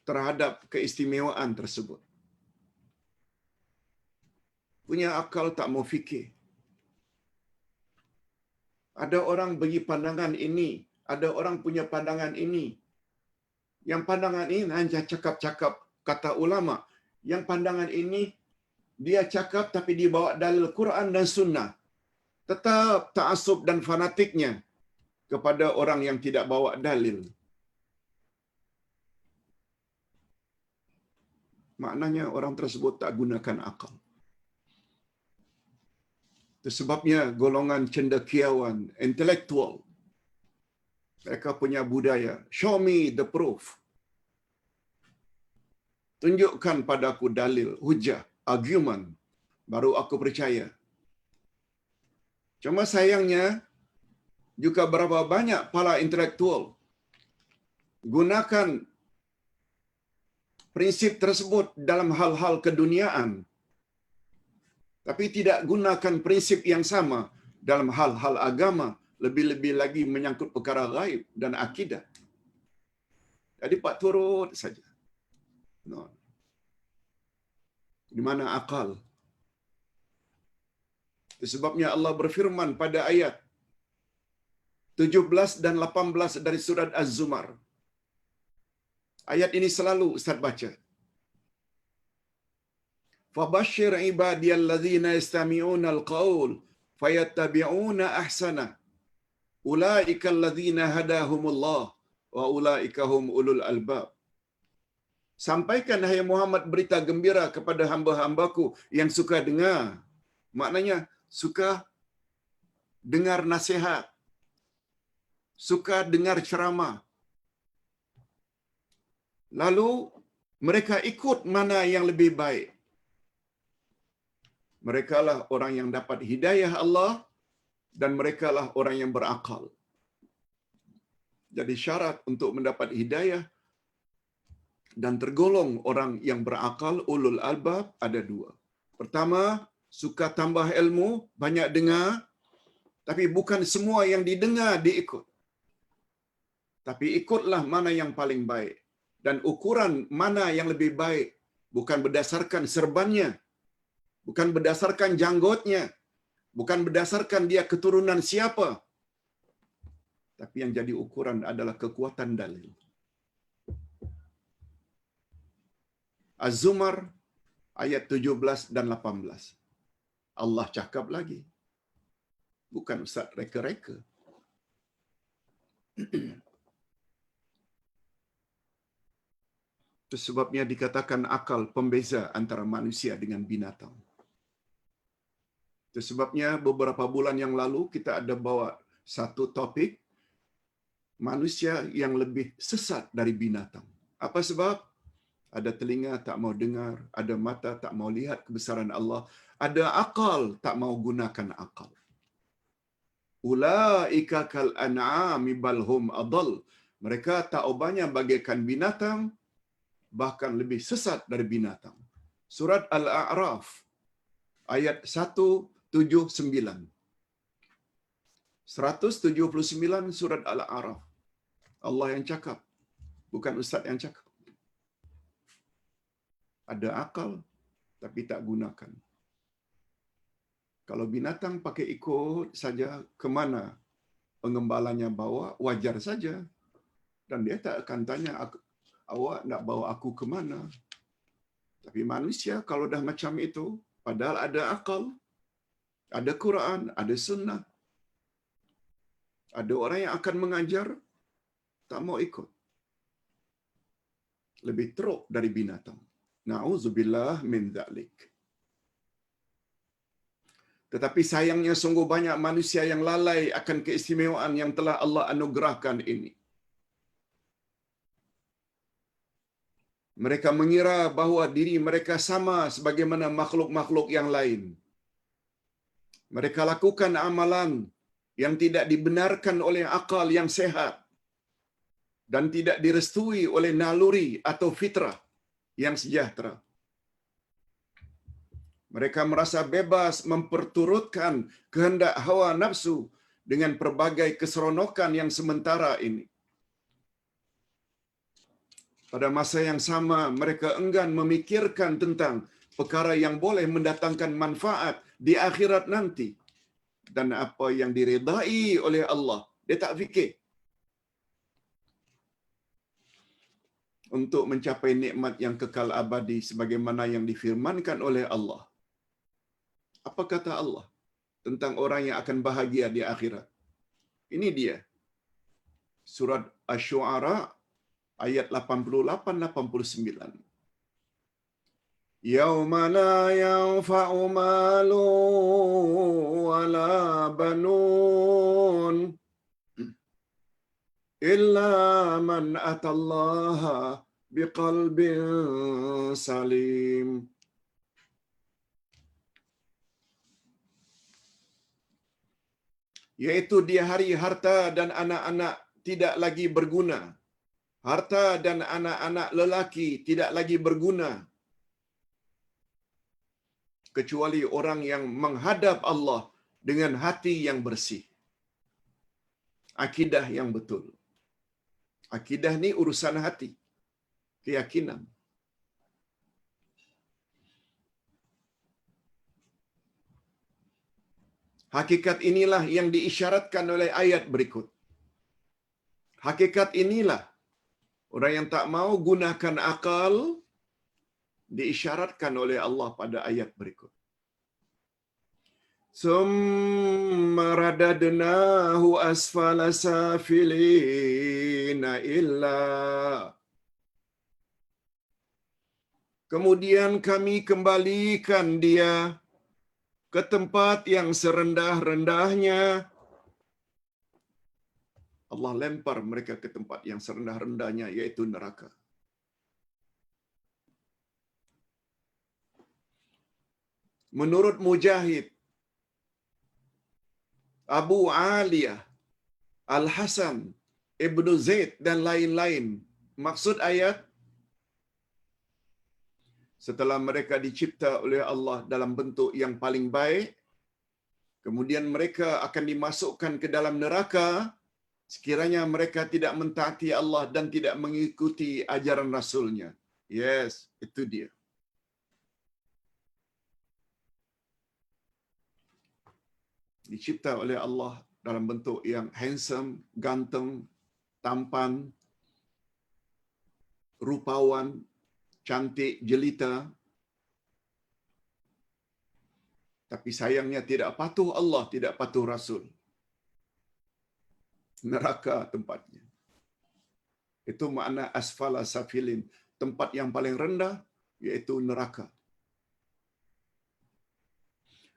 terhadap keistimewaan tersebut. Punya akal tak mau fikir. Ada orang bagi pandangan ini, ada orang punya pandangan ini. Yang pandangan ini hanya cakap-cakap kata ulama. Yang pandangan ini dia cakap tapi dibawa dalil Quran dan Sunnah. Tetap ta'assub dan fanatiknya kepada orang yang tidak bawa dalil. Maknanya orang tersebut tak gunakan akal. Itu sebabnya golongan cendekiawan, intelektual, mereka punya budaya, show me the proof. Tunjukkan padaku dalil, hujah, argument, baru aku percaya. Cuma sayangnya, juga berapa banyak para intelektual gunakan prinsip tersebut dalam hal-hal keduniaan, tapi tidak gunakan prinsip yang sama dalam hal-hal agama, lebih-lebih lagi menyangkut perkara gaib dan akidah. Jadi pak turut saja. No. Di mana akal? Sebabnya Allah berfirman pada ayat 17 dan 18 dari surat Az-Zumar. Ayat ini selalu Ustaz baca. Fabashshir ibadiyallazina yastami'una al-qaul fayattabi'una ahsana. Ulaika allazina hadahumullah wa ulaika hum ulul albab. Sampaikan hai Muhammad berita gembira kepada hamba-hambaku yang suka dengar. Maknanya suka dengar nasihat, suka dengar ceramah. Lalu mereka ikut mana yang lebih baik. Merekalah orang yang dapat hidayah Allah dan merekalah orang yang berakal. Jadi syarat untuk mendapat hidayah dan tergolong orang yang berakal, ulul albab, ada dua. Pertama, suka tambah ilmu, banyak dengar, tapi bukan semua yang didengar diikut. Tapi ikutlah mana yang paling baik. Dan ukuran mana yang lebih baik, bukan berdasarkan serbannya, bukan berdasarkan janggutnya, bukan berdasarkan dia keturunan siapa. Tapi yang jadi ukuran adalah kekuatan dalil. Az-Zumar ayat 17 dan 18. Allah cakap lagi. Bukan ustaz reka-reka. Itu sebabnya dikatakan akal pembeza antara manusia dengan binatang. Itu sebabnya beberapa bulan yang lalu kita ada bawa satu topik manusia yang lebih sesat dari binatang. Apa sebab? Ada telinga tak mau dengar, ada mata tak mau lihat kebesaran Allah, ada akal tak mau gunakan akal. Ulaika kal an'ami bal hum adall. Mereka tak ubahnya bagaikan binatang, bahkan lebih sesat dari binatang. Surat Al-A'raf ayat 179. 179 surat Al-A'raf. Allah yang cakap, bukan ustaz yang cakap. Ada akal tapi tak gunakan. Kalau binatang pakai ikut saja ke mana pengembalanya bawa, wajar saja. Dan dia tak akan tanya, awak nak bawa aku ke mana. Tapi manusia kalau dah macam itu, padahal ada akal, ada Quran, ada sunnah, ada orang yang akan mengajar, tak mau ikut. Lebih teruk dari binatang. Na'udzubillah min dzalik. Tetapi sayangnya sungguh banyak manusia yang lalai akan keistimewaan yang telah Allah anugerahkan ini. Mereka mengira bahawa diri mereka sama sebagaimana makhluk-makhluk yang lain. Mereka lakukan amalan yang tidak dibenarkan oleh akal yang sehat dan tidak direstui oleh naluri atau fitrah yang sejahtera. Mereka merasa bebas memperturutkan kehendak hawa nafsu dengan pelbagai keseronokan yang sementara ini. Pada masa yang sama, mereka enggan memikirkan tentang perkara yang boleh mendatangkan manfaat di akhirat nanti dan apa yang diredai oleh Allah. Dia tak fikir untuk mencapai nikmat yang kekal abadi sebagaimana yang difirmankan oleh Allah. Apa kata Allah tentang orang yang akan bahagia di akhirat? Ini dia. Surat Asy-Syu'ara ayat 88-89. Yauma la yanfa'u malu wala banun illa man atallaha biqalbin salim. Yaitu di hari harta dan anak-anak tidak lagi berguna. Harta dan anak-anak lelaki tidak lagi berguna kecuali orang yang menghadap Allah dengan hati yang bersih. Akidah yang betul. Akidah ni urusan hati, keyakinan. Hakikat inilah yang diisyaratkan oleh ayat berikut. Hakikat inilah orang yang tak mau gunakan akal diisyaratkan oleh Allah pada ayat berikut. Summa radadnahu asfala safilina illa. Kemudian kami kembalikan dia ke tempat yang serendah-rendahnya. Allah lempar mereka ke tempat yang serendah-rendahnya, yaitu neraka. Menurut Mujahid, Abu Aliyah, Al-Hasan, Ibnu Zaid dan lain-lain, maksud ayat, setelah mereka dicipta oleh Allah dalam bentuk yang paling baik, kemudian mereka akan dimasukkan ke dalam neraka sekiranya mereka tidak mentaati Allah dan tidak mengikuti ajaran Rasul-Nya. Yes, itu dia. Dicipta oleh Allah dalam bentuk yang handsome, ganteng, tampan, rupawan, cantik, jelita. Tapi sayangnya tidak patuh Allah, tidak patuh Rasul. Neraka tempatnya. Itu makna asfala safilin, tempat yang paling rendah, yaitu neraka.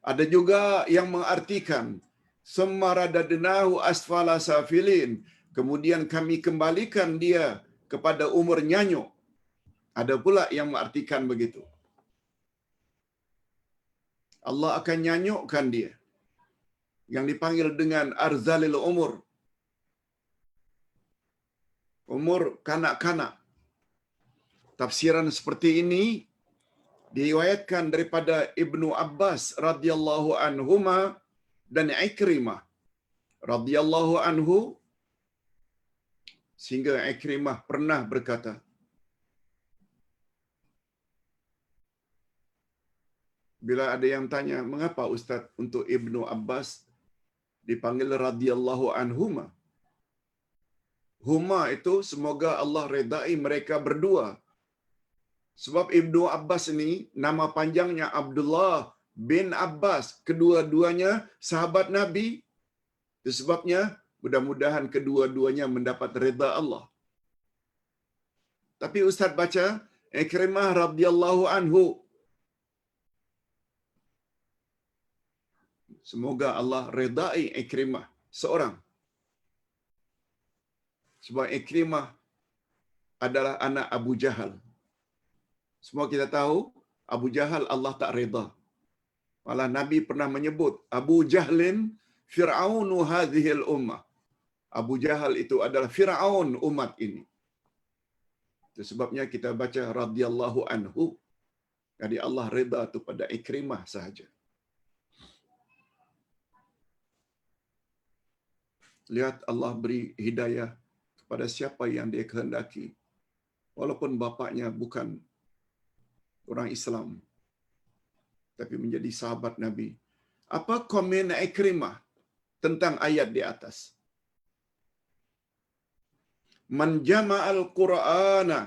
Ada juga yang mengartikan summa radadnahu asfala safilin, kemudian kami kembalikan dia kepada umur nyanyuk. Ada pula yang mengartikan begitu. Allah akan nyanyukkan dia, yang dipanggil dengan arzalil umur, umur kanak-kanak. Tafsiran seperti ini diriwayatkan daripada Ibnu Abbas radhiyallahu anhuma dan Ikrimah radhiyallahu anhu, sehingga Ikrimah pernah berkata, bila ada yang tanya, mengapa Ustaz untuk Ibnu Abbas dipanggil radhiyallahu anhuma? Huma itu semoga Allah redai mereka berdua. Sebab Ibnu Abbas ini nama panjangnya Abdullah bin Abbas. Kedua-duanya sahabat Nabi. Itu sebabnya mudah-mudahan kedua-duanya mendapat redha Allah. Tapi Ustaz baca Ikrimah radhiyallahu anhu. Semoga Allah redai Ikrimah seorang. Sebab Ikrimah adalah anak Abu Jahal. Semua kita tahu Abu Jahal Allah tak reda. Malah Nabi pernah menyebut Abu Jahlin Fir'aunu hadhil ummah. Abu Jahal itu adalah Fir'aun umat ini. Itu sebabnya kita baca radhiyallahu anhu. Jadi Allah reda tu pada Ikrimah sahaja. Lihat Allah beri hidayah kepada siapa yang dia kehendaki. Walaupun bapaknya bukan orang Islam, tapi menjadi sahabat Nabi. Apa komen Ikrimah tentang ayat di atas? Man jama'al Qur'ana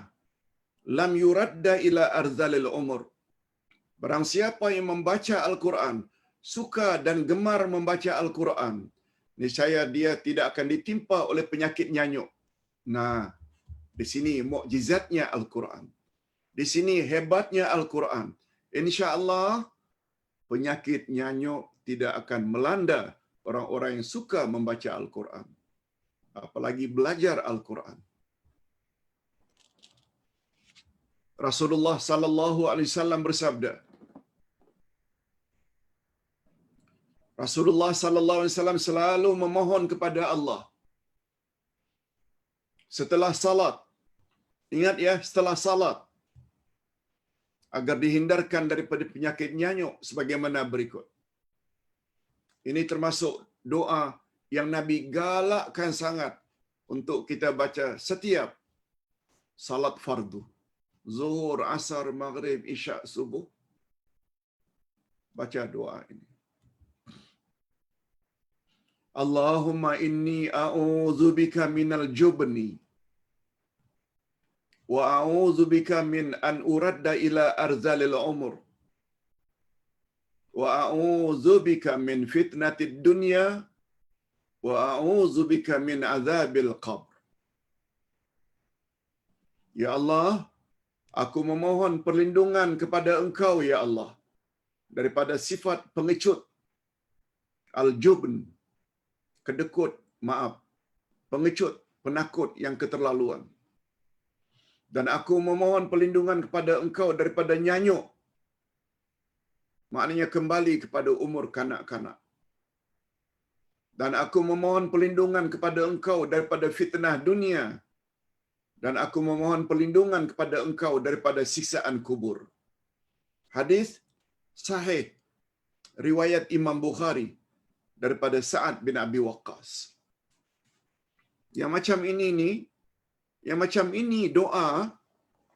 lam yuradda ila arzalil umur. Barang siapa yang membaca Al-Quran, suka dan gemar membaca Al-Quran, niscaya dia tidak akan ditimpa oleh penyakit nyanyuk. Nah, di sini mukjizatnya Al-Quran. Di sini hebatnya Al-Quran. Insya-Allah penyakit nyanyuk tidak akan melanda orang-orang yang suka membaca Al-Quran. Apalagi belajar Al-Quran. Rasulullah sallallahu alaihi wasallam bersabda, Rasulullah sallallahu alaihi wasallam selalu memohon kepada Allah setelah salat. Ingat ya, setelah salat, agar dihindarkan daripada penyakit nyanyuk sebagaimana berikut. Ini termasuk doa yang Nabi galakkan sangat untuk kita baca setiap salat fardu. Zuhur, asar, maghrib, isya, subuh. Baca doa ini. Allahumma inni a'udzubika minal jubni wa a'udzubika min an uradda ila arzalil umur wa a'udzubika min fitnatid dunya wa a'udzubika min azabil qabr. Ya Allah, aku memohon perlindungan kepada Engkau ya Allah daripada sifat pengecut, al-jubn, kedekut, pengecut, penakut yang keterlaluan. Dan aku memohon perlindungan kepada Engkau daripada nyanyuk. Maknanya kembali kepada umur kanak-kanak. Dan aku memohon perlindungan kepada Engkau daripada fitnah dunia. Dan aku memohon perlindungan kepada Engkau daripada siksaan kubur. Hadis sahih riwayat Imam Bukhari daripada Sa'ad bin Abi Waqqas. Yang macam ini doa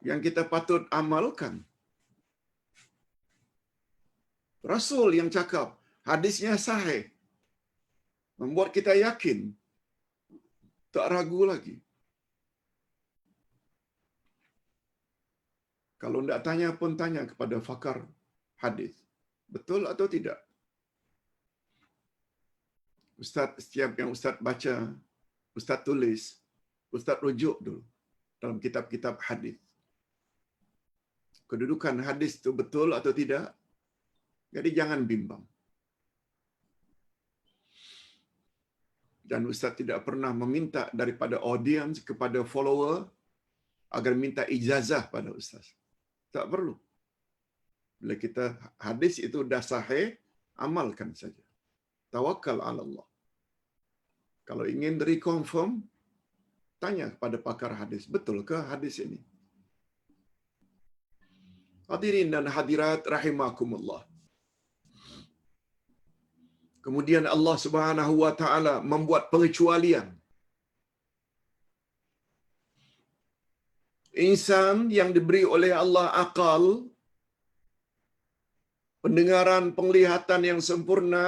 yang kita patut amalkan. Rasul yang cakap, hadisnya sahih. Membuat kita yakin, tak ragu lagi. Kalau tidak tanya pun tanya kepada fakar hadis. Betul atau tidak? Ustaz, setiap yang Ustaz baca, Ustaz tulis, Ustaz rujuk dulu dalam kitab-kitab hadis. Kedudukan hadis itu betul atau tidak? Jadi jangan bimbang. Dan Ustaz tidak pernah meminta daripada audiens kepada follower agar minta ijazah pada Ustaz. Tak perlu. Bila kita hadis itu dah sahih, amalkan saja. Tawakkal ala Allah. Kalau ingin reconfirm, tanya kepada pakar hadis, betul ke hadis ini? Hadirin dan hadirat rahimakumullah. Kemudian Allah Subhanahu wa taala membuat pengecualian. Insan yang diberi oleh Allah akal, pendengaran, penglihatan yang sempurna,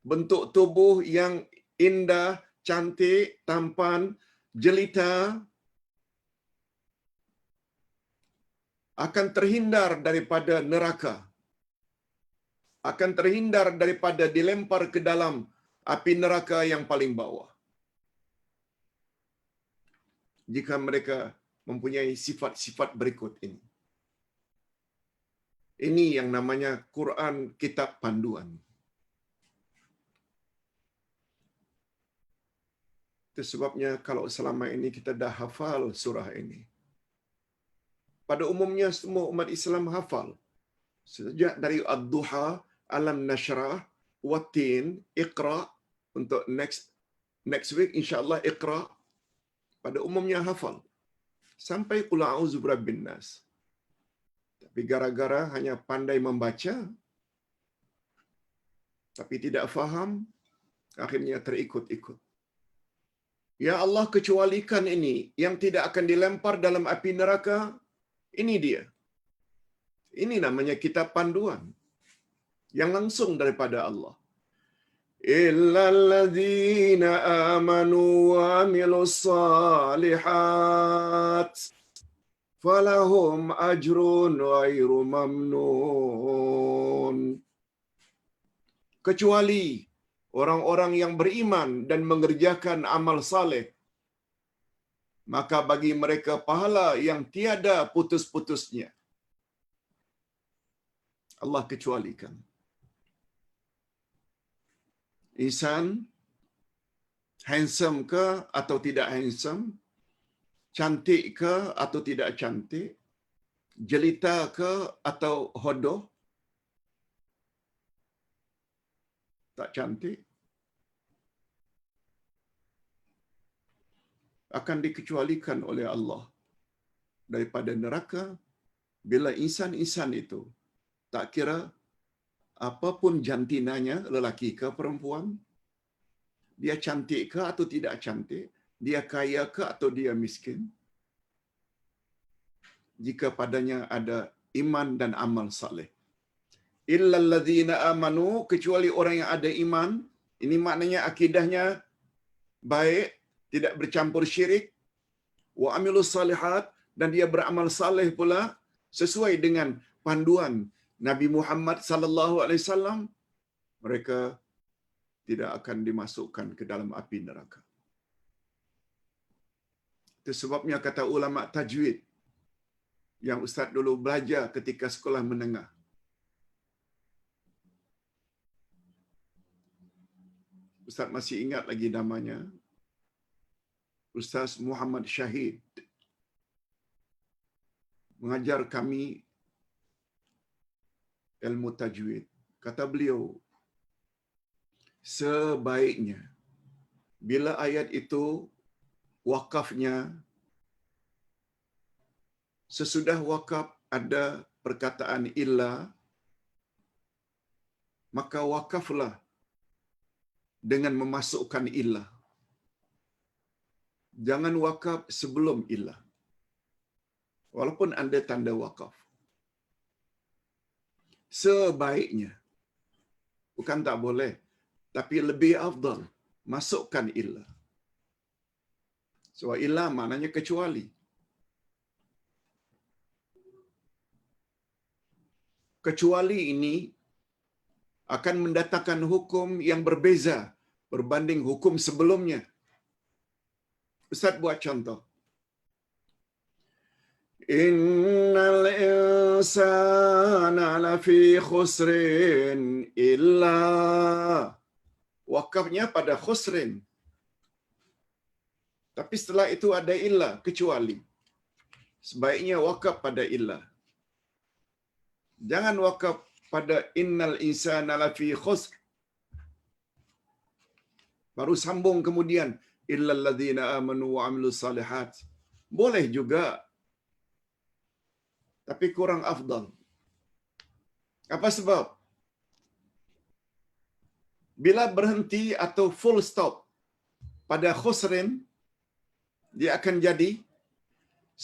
bentuk tubuh yang indah, cantik, tampan, jelita, akan terhindar daripada neraka. Akan terhindar daripada dilempar ke dalam api neraka yang paling bawah. Jika mereka mempunyai sifat-sifat berikut ini. Ini yang namanya Quran kitab panduan. Itu sebabnya kalau selama ini kita dah hafal surah ini, pada umumnya semua umat Islam hafal. Sejak dari Ad-Duha, Alam Nashrah, Wattin, Iqra, untuk next week insya-Allah Iqra, pada umumnya hafal. Sampai Qul a'udzu birabbin nas. Tapi gara-gara hanya pandai membaca tapi tidak faham, akhirnya terikut-ikut. Ya Allah, kecualikan ini yang tidak akan dilempar dalam api neraka. Ini dia. Ini namanya kitab panduan yang langsung daripada Allah. Illal ladzina amanu wa amilus salihat falahum ajrun ghairu mamnun. Kecuali orang-orang yang beriman dan mengerjakan amal saleh, maka bagi mereka pahala yang tiada putus-putusnya. Allah kecualikan. Insan handsome ke atau tidak handsome, cantik ke atau tidak cantik, jelita ke atau hodoh, tak cantik, akan dikecualikan oleh Allah daripada neraka bila insan-insan itu, tak kira apapun jantinanya, lelaki ke perempuan, dia cantik ke atau tidak cantik, dia kaya ke atau dia miskin, jika padanya ada iman dan amal saleh. Illal ladzina amanu, kecuali orang yang ada iman, ini maknanya akidahnya baik, tidak bercampur syirik, wa amilus salihat, dan dia beramal saleh pula sesuai dengan panduan Nabi Muhammad sallallahu alaihi wasallam, mereka tidak akan dimasukkan ke dalam api neraka. Itu sebabnya kata ulama tajwid yang ustaz dulu belajar ketika sekolah menengah, ustaz masih ingat lagi namanya, Ustaz Muhammad Syahid, mengajar kami ilmu tajwid. Kata beliau, sebaiknya bila ayat itu wakafnya, sesudah wakaf ada perkataan illa, maka wakaflah dengan memasukkan illa. Jangan wakaf sebelum illa, walaupun ada tanda wakaf. Sebaiknya, bukan tak boleh, tapi lebih afdal masukkan illa. Sebab illa maknanya kecuali. Kecuali ini akan mendatangkan hukum yang berbeza berbanding hukum sebelumnya. Ustaz buat contoh. Innal insana lafi khusrin illa, wakafnya pada khusrin. Tapi setelah itu ada illa, kecuali. Sebaiknya wakaf pada illa. Jangan wakaf pada innal insana lafi khusr, baru sambung kemudian illal ladzina amanu wa amilus salihat. Boleh juga, tapi kurang afdal. Apa sebab? Bila berhenti atau full stop pada khusrin, dia akan jadi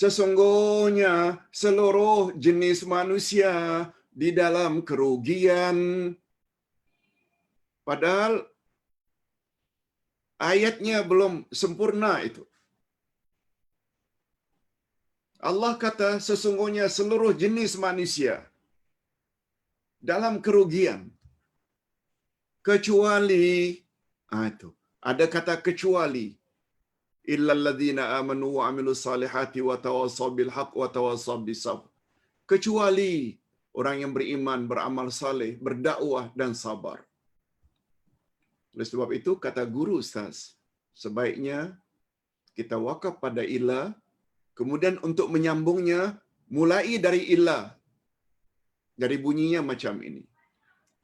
sesungguhnya seluruh jenis manusia di dalam kerugian. Padahal ayatnya belum sempurna itu. Allah kata sesungguhnya seluruh jenis manusia dalam kerugian, kecuali itu. Ada kata kecuali. Illal ladzina amanu wa amilus salihati wa tawassaw bil haqq wa tawassaw bis sabr. Kecuali orang yang beriman, beramal saleh, berdakwah dan sabar. Oleh sebab itu kata guru ustaz, sebaiknya kita wakaf pada illa, kemudian untuk menyambungnya Mulai dari illa. Jadi bunyinya macam ini.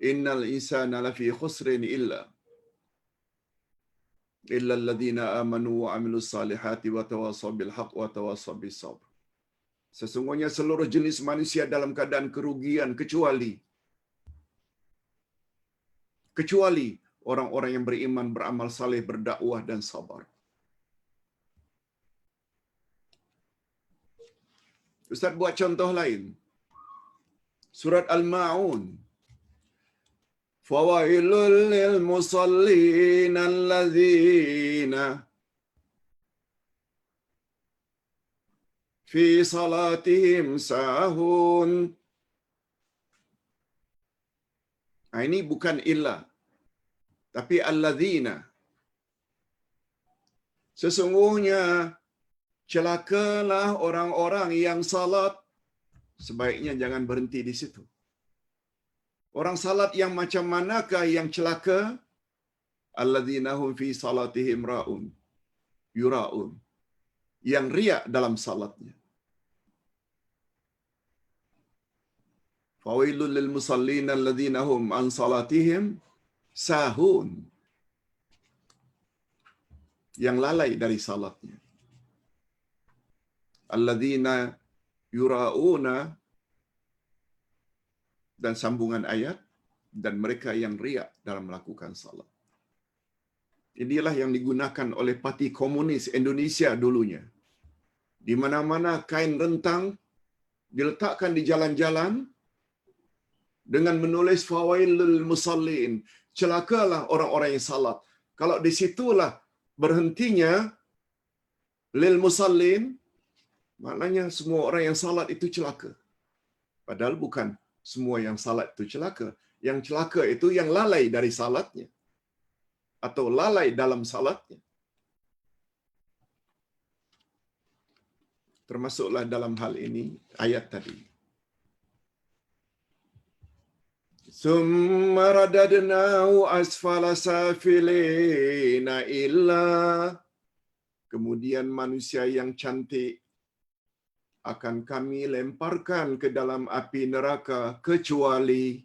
Innal insana lafi khusrin illa alladhina amanu wa amilus salihati wa tawasaw bil haqq wa tawasaw bis sabr. Sesungguhnya seluruh jenis manusia dalam keadaan kerugian kecuali orang-orang yang beriman, beramal saleh, berdakwah dan sabar. Ustaz buat contoh lain. Surat Al-Ma'un. Fawailul lil musallin alladzina fi salatihim sahun. Ini bukan illa, tapi alladzina. Sesungguhnya celakalah orang-orang yang salat. Sebaiknya jangan berhenti di situ. Orang salat yang macam manakah yang celaka? Alladzina hum fi salatihim yura'un. Yang riak dalam salatnya. Fawailul lil musallin alladzina hum an salatihim sahun. Yang lalai dari salatnya. Alladzina yura'una, dan sambungan ayat, dan mereka yang riak dalam melakukan salat. Inilah yang digunakan oleh Parti Komunis Indonesia dulunya. Di mana-mana kain rentang diletakkan di jalan-jalan dengan menulis fawailul musallin, celakalah orang-orang yang salat. Kalau di situlah berhentinya lil musallin, maknanya semua orang yang salat itu celaka. Padahal bukan semua yang salat itu celaka. Yang celaka itu yang lalai dari salatnya. Atau lalai dalam salatnya. Termasuklah dalam hal ini ayat tadi. Summa radadnahu asfala safilina illa. Kemudian manusia yang cantik akan kami lemparkan ke dalam api neraka kecuali.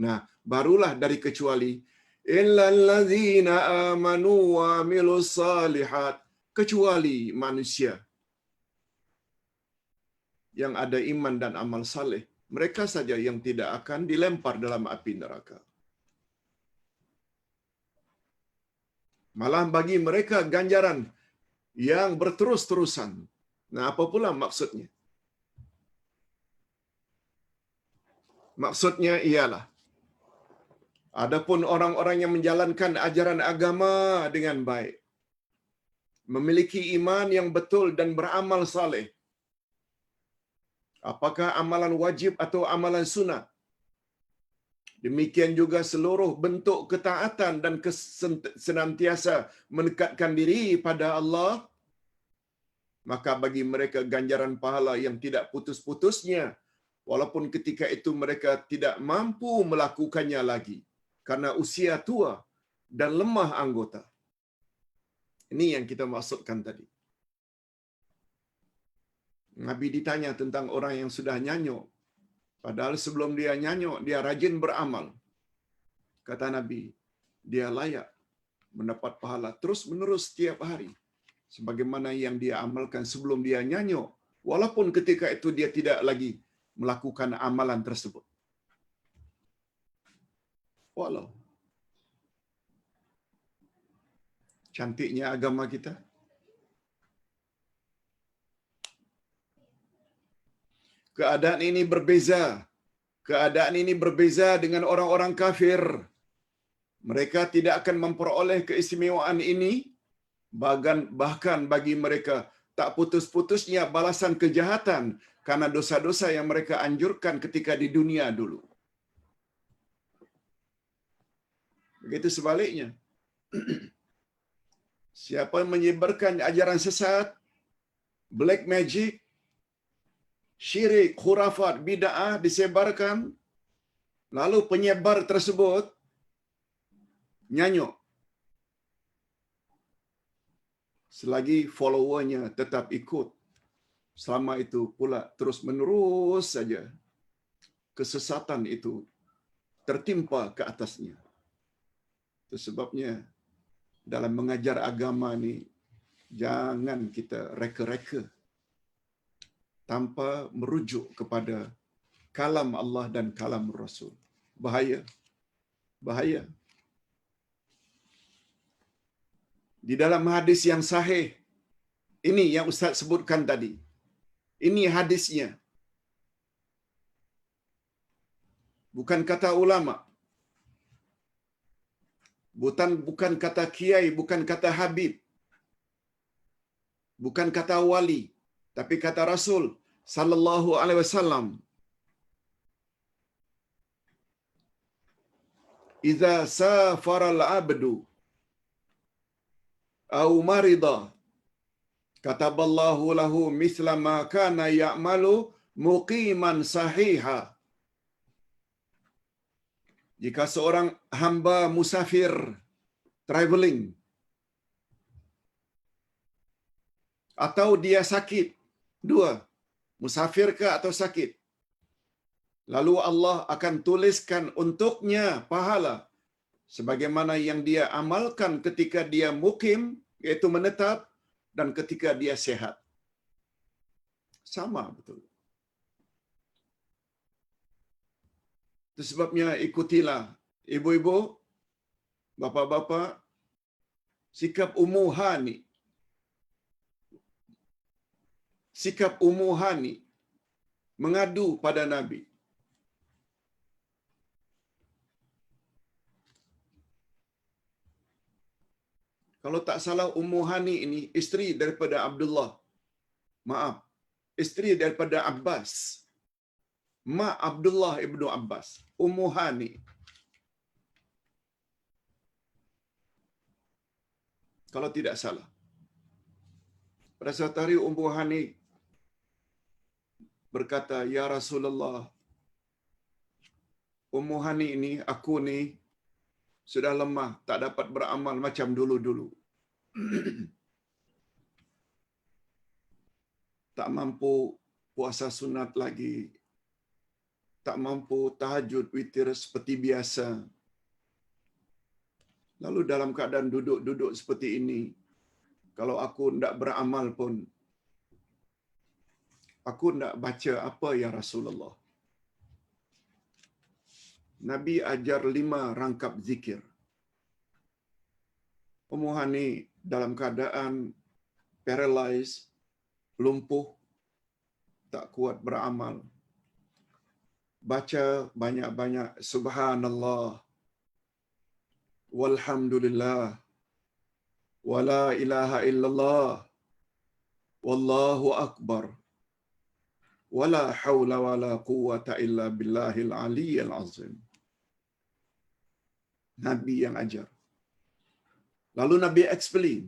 Nah, barulah dari kecuali. Illal ladzina amanu wa amilus salihat. Kecuali manusia yang ada iman dan amal saleh. Mereka saja yang tidak akan dilempar dalam api neraka. Malah bagi mereka ganjaran yang berterus-terusan. Nah, apa pula maksudnya? Maksudnya ialah, adapun orang-orang yang menjalankan ajaran agama dengan baik, memiliki iman yang betul dan beramal saleh, apakah amalan wajib atau amalan sunat, demikian juga seluruh bentuk ketaatan dan senantiasa mendekatkan diri pada Allah, maka bagi mereka ganjaran pahala yang tidak putus-putusnya, walaupun ketika itu mereka tidak mampu melakukannya lagi karena usia tua dan lemah anggota. Ini yang kita maksudkan tadi. Nabi ditanya tentang orang yang sudah nyanyuk. Padahal sebelum dia nyanyuk, dia rajin beramal. Kata Nabi, dia layak mendapat pahala terus-menerus setiap hari. Sebagaimana yang dia amalkan sebelum dia nyanyuk. Walaupun ketika itu dia tidak lagi melakukan amalan tersebut. Walau. Cantiknya agama kita. Keadaan ini berbeza. Keadaan ini berbeza dengan orang-orang kafir. Mereka tidak akan memperoleh keistimewaan ini. Bahkan bagi mereka tak putus-putusnya balasan kejahatan karena dosa-dosa yang mereka anjurkan ketika di dunia dulu. Begitu sebaliknya. Siapa yang menyebarkan ajaran sesat, black magic, syirik, khurafat, bid'ah disebarkan, lalu penyebar tersebut nyanyuk. Selagi followernya tetap ikut, selama itu pula terus menerus saja kesesatan itu tertimpa ke atasnya. Itu sebabnya dalam mengajar agama ni jangan kita reka-reka tanpa merujuk kepada kalam Allah dan kalam Rasul. Bahaya. Bahaya. Di dalam hadis yang sahih, ini yang Ustaz sebutkan tadi. Ini hadisnya. Bukan kata ulama. Bukan kata kiai, bukan kata habib. Bukan kata wali, tapi kata Rasul sallallahu alaihi wasallam. Idza safara al-'abdu aw marida kataballahu lahu mithla ma kana ya'malu muqiman sahiha. Jika seorang hamba musafir traveling atau dia sakit, dua, musafir ke atau sakit, lalu Allah akan tuliskan untuknya pahala sebagaimana yang dia amalkan ketika dia mukim, iaitu menetap, dan ketika dia sehat. Sama betul. Itu sebabnya ikutilah ibu-ibu, bapa-bapa, sikap umuhani. Sikap umuhani mengadu pada Nabi. Kalau tak salah Ummu Hani ini isteri daripada Abdullah. Maaf, isteri daripada Abbas. Mak Abdullah ibnu Abbas, Ummu Hani. Kalau tidak salah. Pada suatu hari Ummu Hani berkata, "Ya Rasulullah, Ummu Hani ini, aku ni sudah lemah, tak dapat beramal macam dulu-dulu. Tak mampu puasa sunat lagi. Tak mampu tahajud witir seperti biasa. Lalu dalam keadaan duduk-duduk seperti ini, kalau aku tidak beramal pun, aku tidak baca apa ya Rasulullah." Nabi ajar 5 rangkap zikir. Ummu Hani dalam keadaan paralyzed, lumpuh, tak kuat beramal. Baca banyak-banyak subhanallah, walhamdulillah, wala ilaha illallah, wallahu akbar, wala hawla wala quwwata illa billahil aliyyil azim. Nabi yang ajar. Lalu Nabi explain,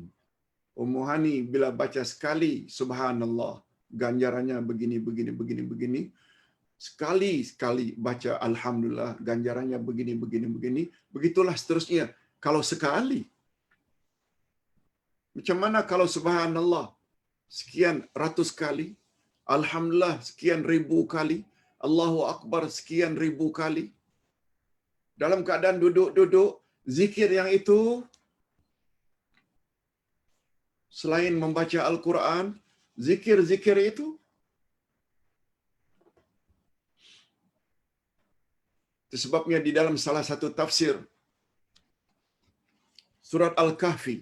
Ummu Hani bila baca sekali subhanallah, ganjarannya begini. Sekali baca alhamdulillah, ganjarannya begini. Begitulah seterusnya. Kalau sekali. Macam mana kalau subhanallah sekian ratus kali, alhamdulillah sekian ribu kali, Allahu akbar sekian ribu kali. Dalam keadaan duduk-duduk, zikir yang itu selain membaca Al-Quran, zikir-zikir itu sebabnya di dalam salah satu tafsir surat Al-Kahfi,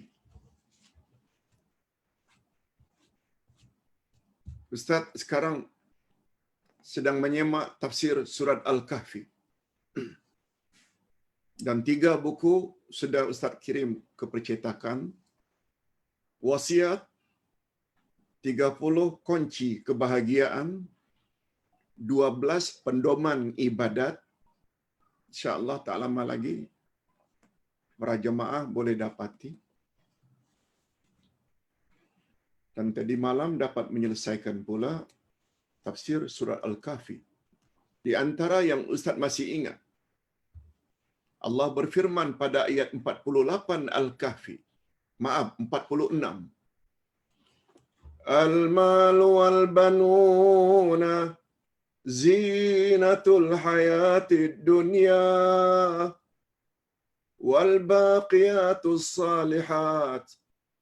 Ustaz sekarang sedang menyemak tafsir surat Al-Kahfi. Dan 3 buku sudah Ustaz kirim ke percetakan. Wasiat, 30 kunci kebahagiaan, 12 pendoman ibadat. InsyaAllah tak lama lagi para jemaah boleh dapati. Dan tadi malam dapat menyelesaikan pula tafsir surat Al-Kahfi. Di antara yang Ustaz masih ingat, Allah berfirman pada ayat 48 Al-Kahfi. Maaf, 46. Al-malu wal-banuna zinatul hayatid dunya wal baqiyatus salihat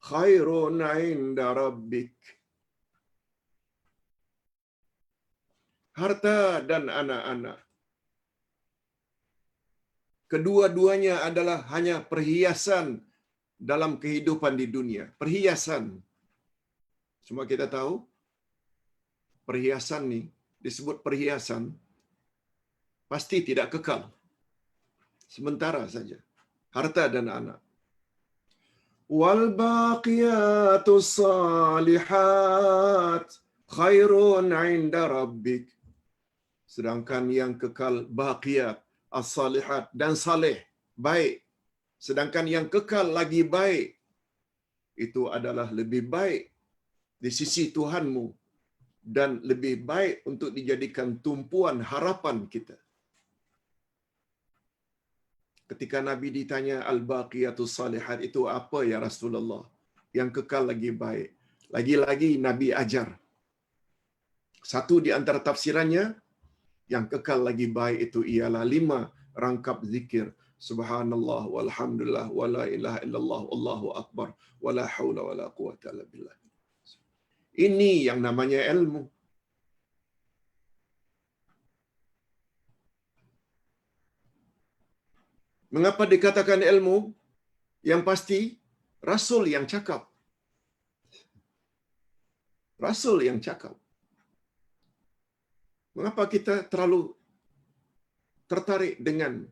khairun 'inda rabbik. Harta dan anak-anak, kedua-duanya adalah hanya perhiasan dalam kehidupan di dunia. Perhiasan. Semua kita tahu, perhiasan ni disebut perhiasan, pasti tidak kekal. Sementara saja. Harta dan anak. Wal baqiyatus salihat khairun 'inda rabbik. Sedangkan yang kekal baqiyat, as-salihat dan saleh, baik. Sedangkan yang kekal lagi baik, itu adalah lebih baik di sisi Tuhanmu dan lebih baik untuk dijadikan tumpuan harapan kita. Ketika Nabi ditanya al-baqiyatus salihat itu apa ya Rasulullah? Yang kekal lagi baik. Lagi-lagi Nabi ajar. Satu di antara tafsirannya, yang kekal lagi baik itu ialah 5 rangkap zikir. Subhanallah walhamdulillah wala ilaha illallah wallahu akbar wala haula wala quwata illa billah. Ini yang namanya ilmu. Mengapa dikatakan ilmu? Yang pasti, Rasul yang cakap. Rasul yang cakap. Mengapa kita terlalu tertarik dengan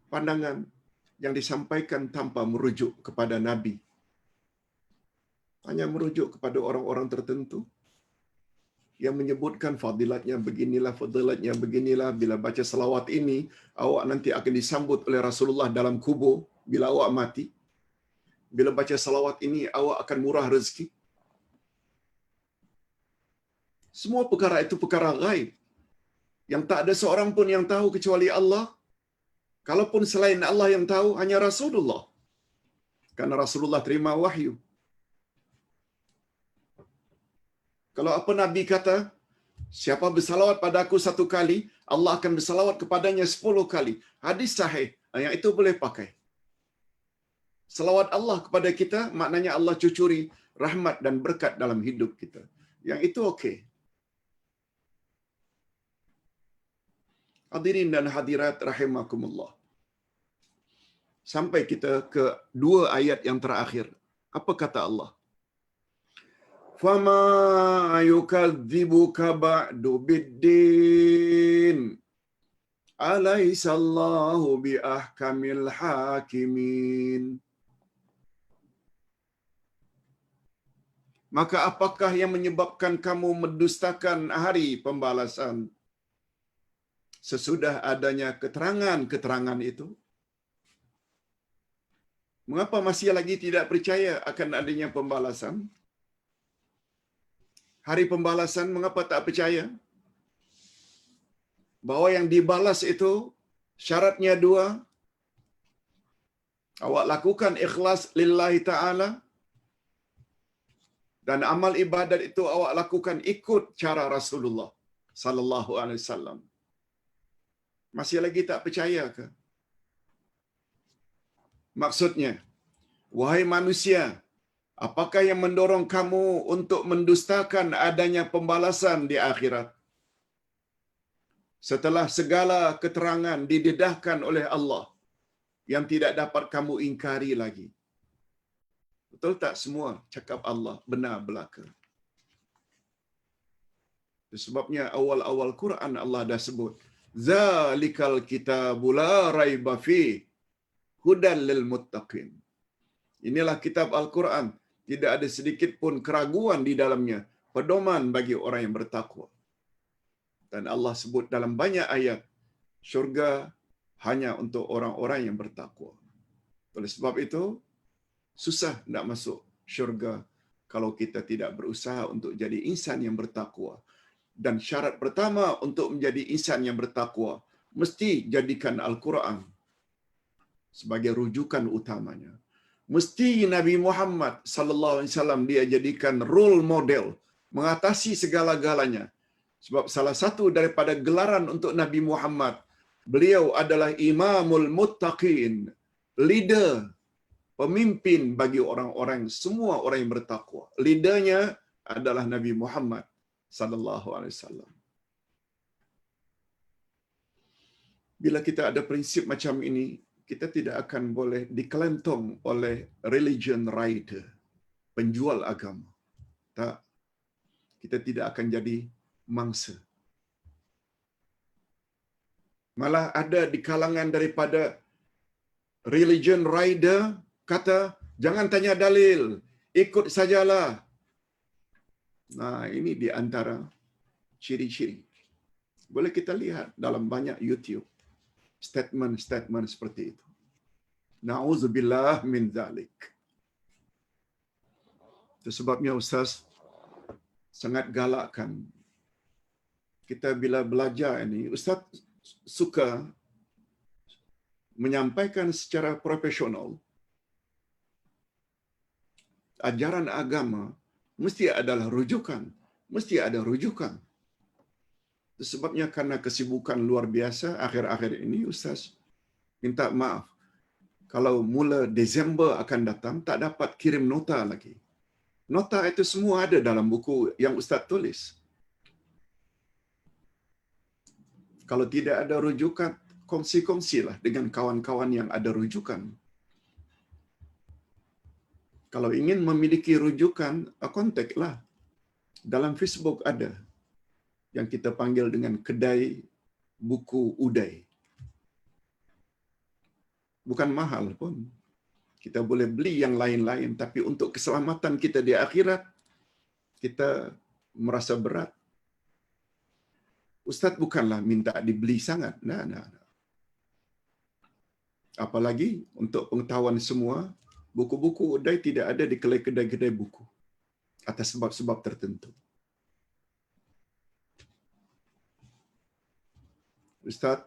pandangan yang disampaikan tanpa merujuk kepada Nabi? Hanya merujuk kepada orang-orang tertentu yang menyebutkan fadilatnya beginilah, bila baca selawat ini, awak nanti akan disambut oleh Rasulullah dalam kubur bila awak mati. Bila baca selawat ini, awak akan murah rezeki. Semua perkara itu perkara ghaib, yang tak ada seorang pun yang tahu kecuali Allah. Kalaupun selain Allah yang tahu, hanya Rasulullah. Karena Rasulullah terima wahyu. Kalau apa Nabi kata, siapa bersalawat pada aku 1 kali, Allah akan bersalawat kepadanya 10 kali. Hadis sahih, yang itu boleh pakai. Salawat Allah kepada kita, maknanya Allah cucuri rahmat dan berkat dalam hidup kita. Yang itu okey. Hadirin dan hadirat rahimakumullah. Sampai kita ke 2 ayat yang terakhir. Apa kata Allah? Fama yukadzibuka ba'du biddin alaisallahu biahkamil hakimin. Maka apakah yang menyebabkan kamu mendustakan hari pembalasan sesudah adanya keterangan-keterangan itu? Mengapa masih lagi tidak percaya akan adanya pembalasan? Hari pembalasan, mengapa tak percaya? Bahawa yang dibalas itu syaratnya 2. Awak lakukan ikhlas lillahi ta'ala, dan amal ibadat itu awak lakukan ikut cara Rasulullah sallallahu alaihi wasallam. Masih lagi tak percaya ke? Maksudnya, wahai manusia, apakah yang mendorong kamu untuk mendustakan adanya pembalasan di akhirat? Setelah segala keterangan didedahkan oleh Allah yang tidak dapat kamu ingkari lagi. Betul tak semua cakap Allah benar belaka? Sebabnya awal-awal Quran Allah dah sebut, zalikal kitabu la raiba fi hudan lil muttaqin. Inilah kitab Al-Quran, tidak ada sedikit pun keraguan di dalamnya, pedoman bagi orang yang bertakwa. Dan Allah sebut dalam banyak ayat, syurga hanya untuk orang-orang yang bertakwa. Oleh sebab itu, susah nak masuk syurga kalau kita tidak berusaha untuk jadi insan yang bertakwa. Dan syarat pertama untuk menjadi insan yang bertakwa, mesti jadikan Al-Quran sebagai rujukan utamanya. Mesti Nabi Muhammad sallallahu alaihi wasallam dia jadikan role model mengatasi segala-galanya. Sebab salah satu daripada gelaran untuk Nabi Muhammad, beliau adalah Imamul Muttaqin, leader, pemimpin bagi orang-orang, semua orang yang bertakwa. Leadernya adalah Nabi Muhammad sallallahu alaihi wasallam. Bila kita ada prinsip macam ini, kita tidak akan boleh dikelentong oleh religion rider, penjual agama. Tak. Kita tidak akan jadi mangsa. Malah ada di kalangan daripada religion rider kata, jangan tanya dalil, ikut sajalah. Nah, ini di antara ciri-ciri. Boleh kita lihat dalam banyak YouTube statement-statement seperti itu. Na'udzubillah min dzalik. Itu sebabnya Ustaz sangat galakkan kita bila belajar ini. Ustaz suka menyampaikan secara profesional ajaran agama mesti adalah rujukan, mesti ada rujukan. Itu sebabnya karena kesibukan luar biasa akhir-akhir ini, Ustaz minta maaf kalau mula Desember akan datang tak dapat kirim nota lagi. Nota itu semua ada dalam buku yang Ustaz tulis. Kalau tidak ada rujukan, kongsi-kongsilah dengan kawan-kawan yang ada rujukan. Kalau ingin memiliki rujukan, kontaklah. Dalam Facebook ada yang kita panggil dengan kedai buku Uday. Bukan mahal pun. Kita boleh beli yang lain-lain, tapi untuk keselamatan kita di akhirat, kita merasa berat. Ustaz bukanlah minta dibeli sangat. Nah. Apalagi untuk pengetahuan semua, buku-buku Uday tidak ada di kedai-kedai buku atas sebab-sebab tertentu. Ustaz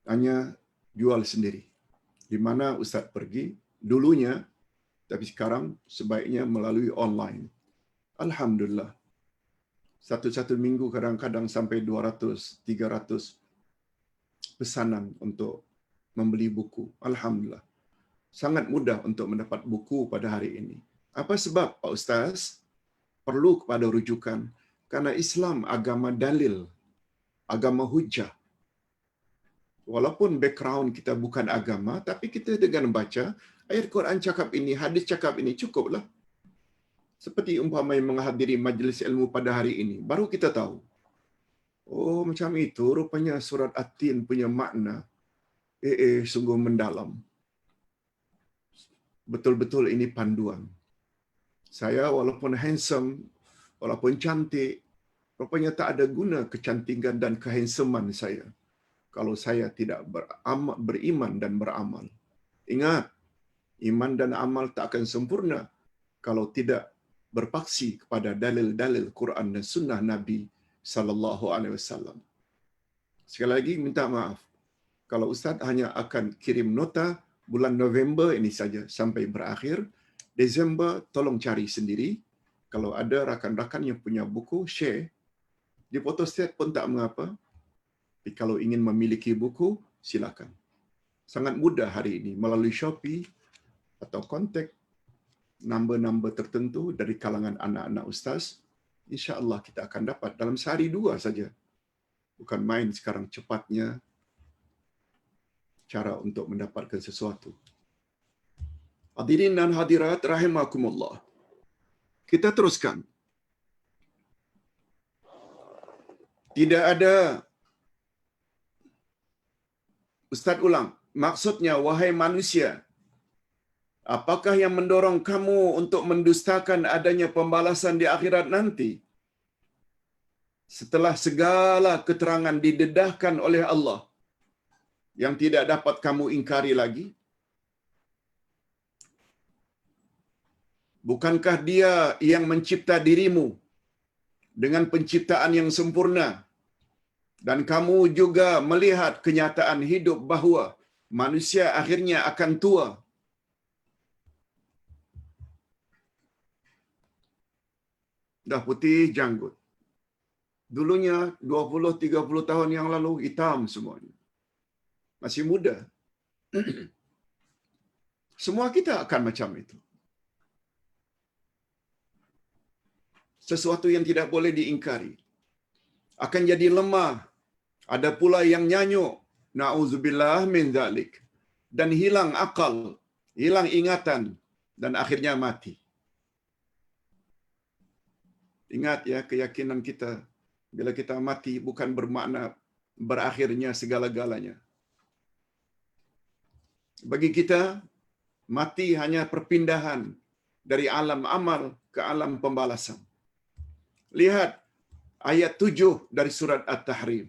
hanya jual sendiri. Di mana Ustaz pergi dulunya, tapi sekarang sebaiknya melalui online. Alhamdulillah. Satu-satu minggu kadang-kadang sampai 200-300 pesanan untuk membeli buku. Alhamdulillah. Sangat mudah untuk mendapat buku pada hari ini. Apa sebab, Pak Ustaz? Perlu kepada rujukan. Karena Islam agama dalil, agama hujjah. Walaupun background kita bukan agama, tapi kita dengan baca ayat Quran cakap ini, hadis cakap ini, cukuplah. Seperti umpamai menghadiri majlis ilmu pada hari ini, baru kita tahu. Oh, macam itu rupanya surat At-Tin punya makna. Sungguh mendalam. Betul-betul ini panduan. Saya walaupun handsome, walaupun cantik, rupanya tak ada guna kecantikan dan kehandsoman saya kalau saya tidak beriman dan beramal. Ingat, iman dan amal tak akan sempurna kalau tidak berpaksi kepada dalil-dalil Quran dan sunnah Nabi sallallahu alaihi wasallam. Sekali lagi minta maaf kalau Ustaz hanya akan kirim nota bulan November ini saja sampai berakhir. Desember tolong cari sendiri. Kalau ada rakan-rakan yang punya buku, share. Di photostat pun tak mengapa. Tapi kalau ingin memiliki buku, silakan. Sangat mudah hari ini melalui Shopee atau kontak nombor-nombor tertentu dari kalangan anak-anak Ustaz. InsyaAllah kita akan dapat dalam sehari dua saja. Bukan main sekarang cepatnya cara untuk mendapatkan sesuatu. Hadirin dan hadirat rahimakumullah. Kita teruskan. Tidak ada, Ustaz ulang, maksudnya wahai manusia, apakah yang mendorong kamu untuk mendustakan adanya pembalasan di akhirat nanti? Setelah segala keterangan didedahkan oleh Allah yang tidak dapat kamu ingkari lagi? Bukankah Dia yang mencipta dirimu dengan penciptaan yang sempurna? Dan kamu juga melihat kenyataan hidup bahawa manusia akhirnya akan tua. dah putih janggut. Dulunya 20-30 tahun yang lalu hitam semuanya. Masih muda. Semua kita akan macam itu. Sesuatu yang tidak boleh diingkari. Akan jadi lemah. Ada pula yang nyanyuk. Na'udzubillah min dzalik. Dan hilang akal, hilang ingatan, dan akhirnya mati. Ingat ya, keyakinan kita, bila kita mati bukan bermakna berakhirnya segala-galanya. Bagi kita, mati hanya perpindahan dari alam amal ke alam pembalasan. Lihat ayat 7 dari surat At-Tahrim.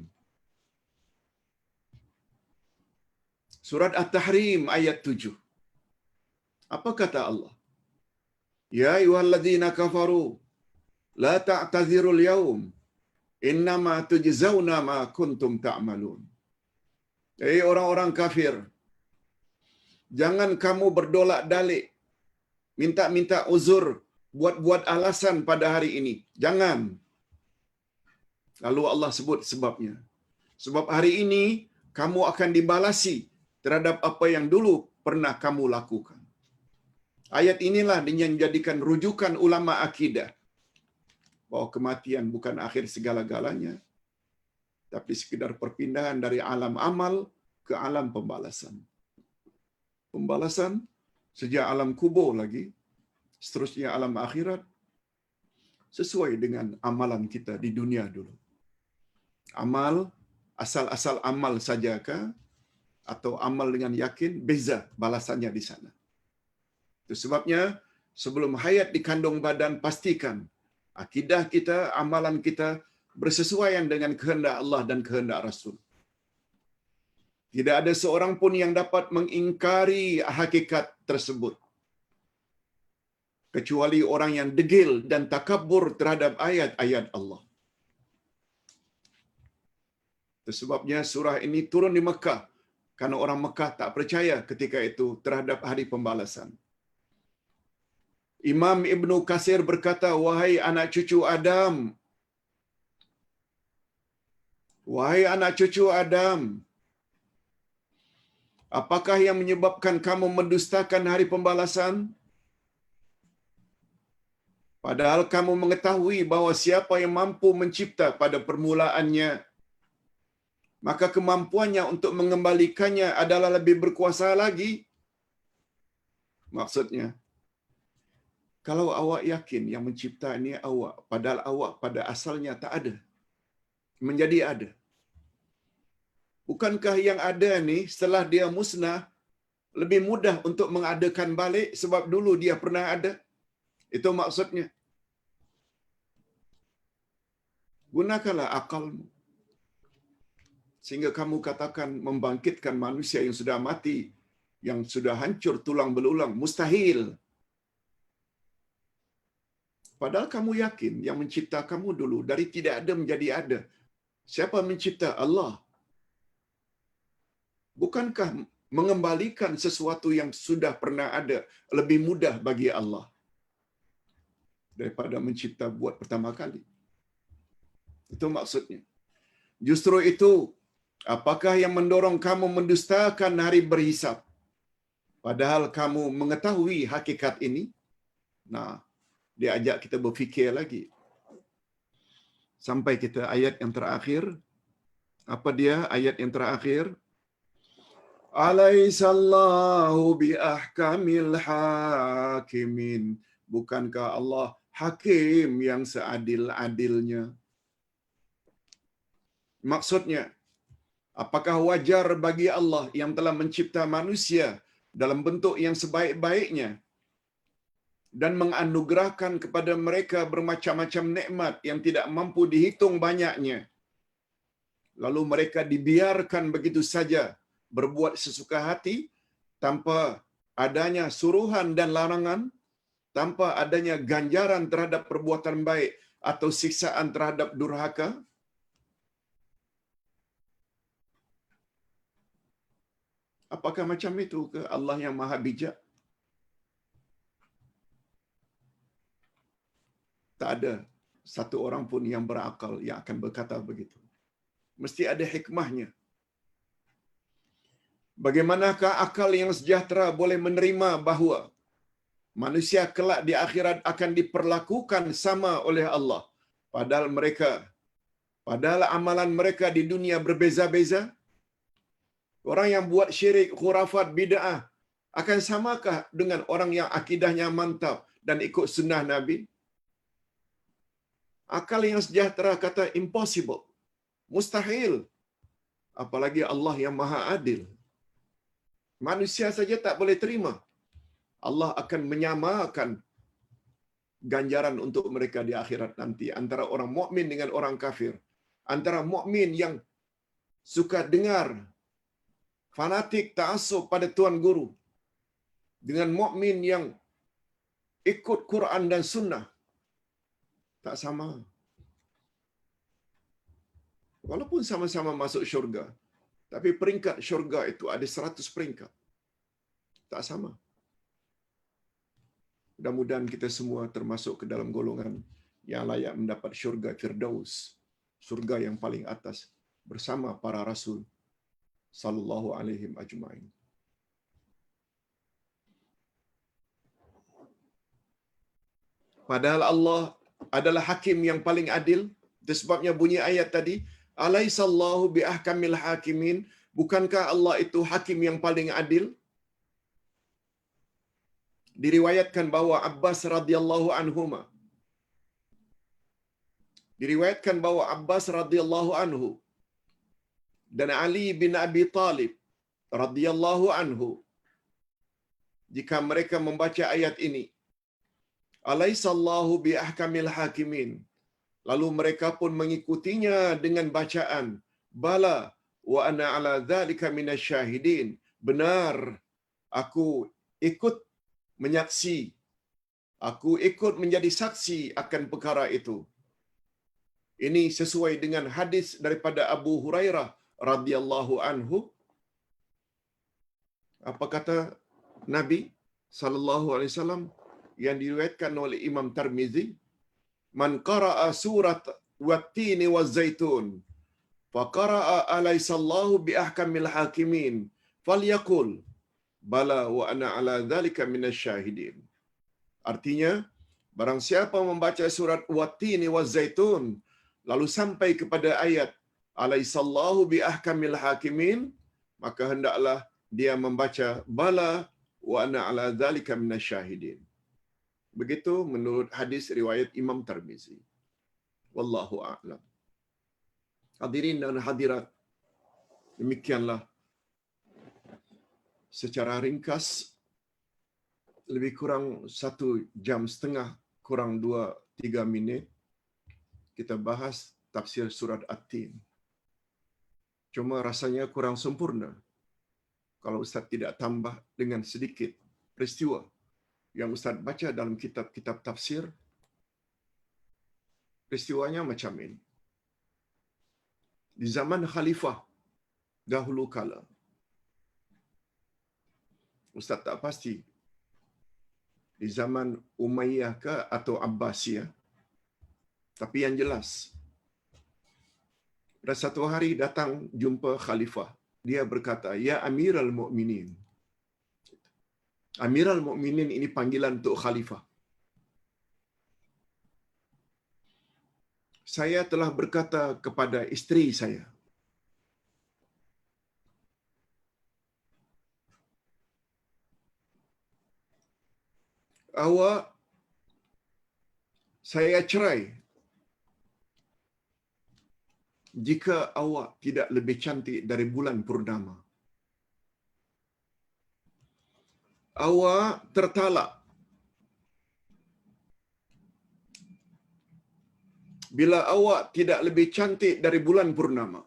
Surat At-Tahrim ayat 7. Apa kata Allah? Ya ayyuhalladzina kafaru la ta'tazirul yaum innama tujzauna ma kuntum ta'malun. Hei orang-orang kafir, jangan kamu berdolak-dalik, minta-minta uzur, buat-buat alasan pada hari ini. Jangan. Lalu Allah sebut sebabnya. Sebab hari ini kamu akan dibalasi terhadap apa yang dulu pernah kamu lakukan. Ayat inilah yang dijadikan rujukan ulama akidah. Bahwa kematian bukan akhir segala-galanya, tapi sekedar perpindahan dari alam amal ke alam pembalasan. Pembalasan sejak alam kubur lagi, seterusnya alam akhirat, sesuai dengan amalan kita di dunia dulu. Amal, asal-asal amal sajakah, atau amal dengan yakin, beza balasannya di sana. Itu sebabnya, sebelum hayat di kandung badan, pastikan akidah kita, amalan kita bersesuaian dengan kehendak Allah dan kehendak Rasul. Tidak ada seorang pun yang dapat mengingkari hakikat tersebut, kecuali orang yang degil dan takabur terhadap ayat-ayat Allah. Itu sebabnya surah ini turun di Mekah, karena orang Mekah tak percaya ketika itu terhadap hari pembalasan. Imam Ibnu Katsir berkata, wahai anak cucu Adam, wahai anak cucu Adam, apakah yang menyebabkan kamu mendustakan hari pembalasan? Padahal kamu mengetahui bahwa siapa yang mampu mencipta pada permulaannya, maka kemampuannya untuk mengembalikannya adalah lebih berkuasa lagi. Maksudnya, kalau awak yakin yang mencipta ini awak, padahal awak pada asalnya tak ada, menjadi ada. Bukankah yang ada ni setelah dia musnah, lebih mudah untuk mengadakan balik sebab dulu dia pernah ada? Itu maksudnya. Gunakanlah akalmu, sehingga kamu katakan membangkitkan manusia yang sudah mati, yang sudah hancur tulang belulang, mustahil. Padahal kamu yakin yang mencipta kamu dulu dari tidak ada menjadi ada. Siapa mencipta? Allah. Bukankah mengembalikan sesuatu yang sudah pernah ada lebih mudah bagi Allah daripada mencipta buat pertama kali? Itu maksudnya. Justru itu, apakah yang mendorong kamu mendustakan hari berhisab? Padahal kamu mengetahui hakikat ini. Nah, dia ajak kita berfikir lagi. Sampai kita ayat yang terakhir. Apa dia ayat yang terakhir? Alaihissallahu biahkamil hakimin. Bukankah Allah hakim yang seadil-adilnya? Maksudnya, apakah wajar bagi Allah yang telah mencipta manusia dalam bentuk yang sebaik-baiknya dan menganugerahkan kepada mereka bermacam-macam nikmat yang tidak mampu dihitung banyaknya, lalu mereka dibiarkan begitu saja berbuat sesuka hati tanpa adanya suruhan dan larangan, tanpa adanya ganjaran terhadap perbuatan baik atau siksaan terhadap durhaka? Apakah macam itu ke Allah yang Maha Bijak? Tak ada satu orang pun yang berakal yang akan berkata begitu. Mesti ada hikmahnya. Bagaimanakah akal yang sejahtera boleh menerima bahawa manusia kelak di akhirat akan diperlakukan sama oleh Allah, padahal amalan mereka di dunia berbeza-beza? Orang yang buat syirik, khurafat, bid'ah akan samakah dengan orang yang akidahnya mantap dan ikut sunnah Nabi? Akal yang sejahtera kata impossible, mustahil. Apalagi Allah yang maha adil. Manusia saja tak boleh terima. Allah akan menyamakan ganjaran untuk mereka di akhirat nanti antara orang mukmin dengan orang kafir. Antara mukmin yang suka dengar, fanatik ta'assub pada tuan guru, dengan mukmin yang ikut Quran dan sunnah. Tak sama. Walaupun sama-sama masuk syurga, tapi peringkat syurga itu ada 100 peringkat. Tak sama. Mudah-mudahan kita semua termasuk ke dalam golongan yang layak mendapat syurga Firdaus, syurga yang paling atas bersama para rasul sallallahu alaihi ajma'in. Padahal Allah adalah hakim yang paling adil. Itu sebabnya bunyi ayat tadi, alaisallahu biahkamil hakimin, bukankah Allah itu hakim yang paling adil? Diriwayatkan bahwa Abbas radhiyallahu anhuma, diriwayatkan bahwa Abbas radhiyallahu anhu dan Ali bin Abi Talib radhiyallahu anhu, jika mereka membaca ayat ini, alaisallahu biahkamil hakimin, lalu mereka pun mengikutinya dengan bacaan, bala wa ana ala dzalika minasyahidin, benar, aku ikut menyaksi, aku ikut menjadi saksi akan perkara itu. Ini sesuai dengan hadis daripada Abu Hurairah radhiyallahu anhu. Apa kata Nabi sallallahu alaihi wasallam yang diriwayatkan oleh Imam Tirmizi, man qara'a surat wat-tini waz-zaitun fa qara'a alaisallahu bi ahkamil hakimin falyaqul bala wa ana ala dzalika minasyahidin. Artinya, barang siapa membaca surat wat-tini waz-zaitun lalu sampai kepada ayat alaisallahu bi ahkamil hakimin, maka hendaklah dia membaca bala wa ana ala dzalika minasyahidin. Begitu menurut hadis riwayat Imam Tirmizi. Wallahu a'lam. Hadirin dan hadirat, demikianlah secara ringkas, lebih kurang 1.5 jam, kurang 2-3 minit, kita bahas tafsir surat At-Tin. Cuma rasanya kurang sempurna kalau Ustaz tidak tambah dengan sedikit peristiwa yang Ustaz baca dalam kitab-kitab tafsir. Peristiwanya macam ini. Di zaman khalifah dahulu kala, Ustaz tak pasti di zaman Umayyah ke atau Abbasiyah, tapi yang jelas pada satu hari datang jumpa khalifah. Dia berkata, ya Amiral Mu'minin. Amiral Mu'minin ini panggilan untuk khalifah. Saya telah berkata kepada isteri saya, awak, saya cerai jika awak tidak lebih cantik dari bulan purnama. Awak tertalak bila awak tidak lebih cantik dari bulan purnama.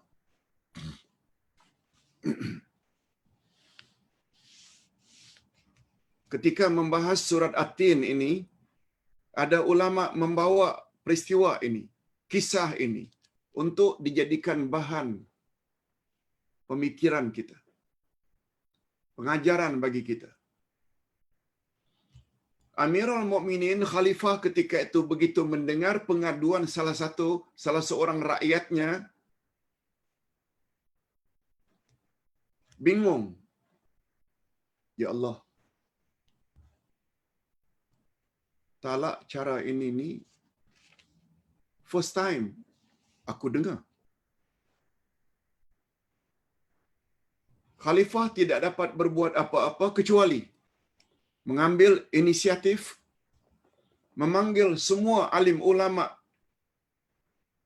Ketika membahas surat At-Tin ini, ada ulama membawa peristiwa ini, kisah ini, untuk dijadikan bahan pemikiran kita, pengajaran bagi kita. Amirul Mukminin khalifah ketika itu begitu mendengar pengaduan salah seorang rakyatnya, bingung. Ya Allah, talak cara ini ni first time aku dengar. Khalifah tidak dapat berbuat apa-apa kecuali mengambil inisiatif memanggil semua alim ulama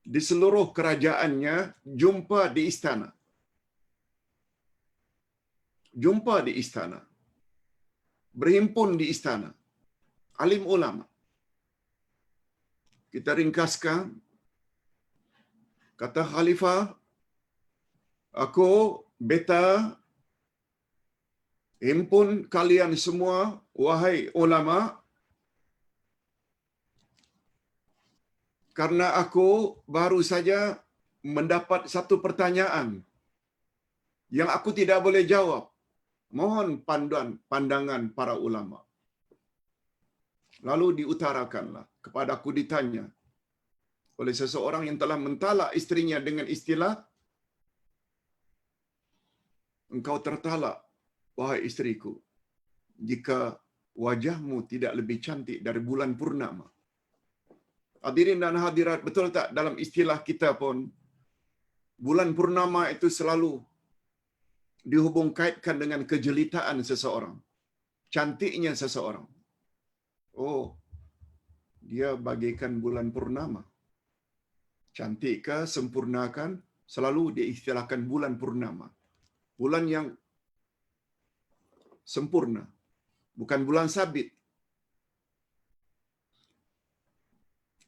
di seluruh kerajaannya jumpa di istana. Jumpa di istana. Berhimpun di istana. Alim ulama. Kita ringkaskan, kata Khalifah, aku beta himpun kalian semua, wahai ulama, karena aku baru saja mendapat satu pertanyaan yang aku tidak boleh jawab. Mohon pandangan para ulama. Lalu diutarakanlah kepada aku ditanya oleh seseorang yang telah mentalak istrinya dengan istilah, engkau tertalak, wahai istriku, jika wajahmu tidak lebih cantik dari bulan purnama. Hadirin dan hadirat, betul tak dalam istilah kita pun, bulan purnama itu selalu dihubung kaitkan dengan kejelitaan seseorang, cantiknya seseorang. Oh, dia bagaikan bulan purnama. Cantik ke, sempurnakan, selalu diistilahkan bulan purnama. Bulan yang sempurna, bukan bulan sabit.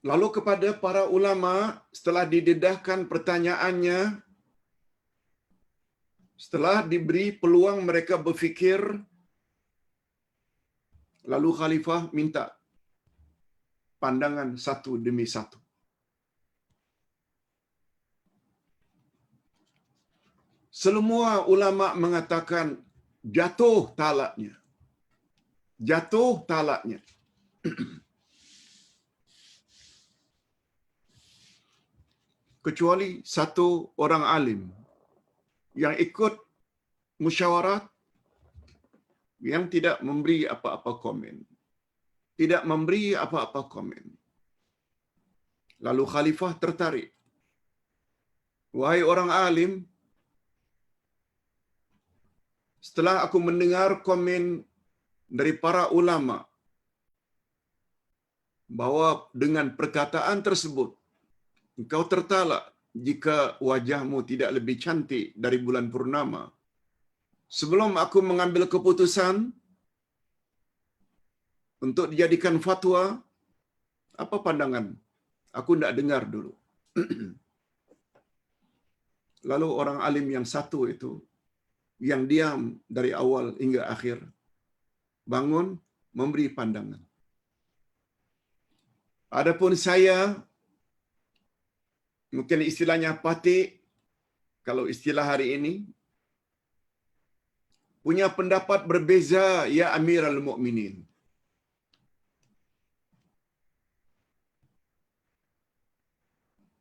Lalu kepada para ulama, setelah didedahkan pertanyaannya, setelah diberi peluang mereka berfikir, lalu Khalifah minta pandangan satu demi satu. Semua ulama mengatakan jatuh talaknya. Jatuh talaknya. Kecuali satu orang alim yang ikut musyawarat, yang tidak memberi apa-apa komen. Tidak memberi apa-apa komen. Lalu Khalifah tertarik. Wahai orang alim, setelah aku mendengar komen dari para ulama bahwa dengan perkataan tersebut engkau tertalak jika wajahmu tidak lebih cantik dari bulan purnama. Sebelum aku mengambil keputusan untuk dijadikan fatwa, apa pandangan? Aku tidak dengar dulu. Lalu orang alim yang satu itu, yang diam dari awal hingga akhir, bangun memberi pandangan. Adapun saya, mungkin istilahnya patik, kalau istilah hari ini, punya pendapat berbeza, ya Amirul Mukminin.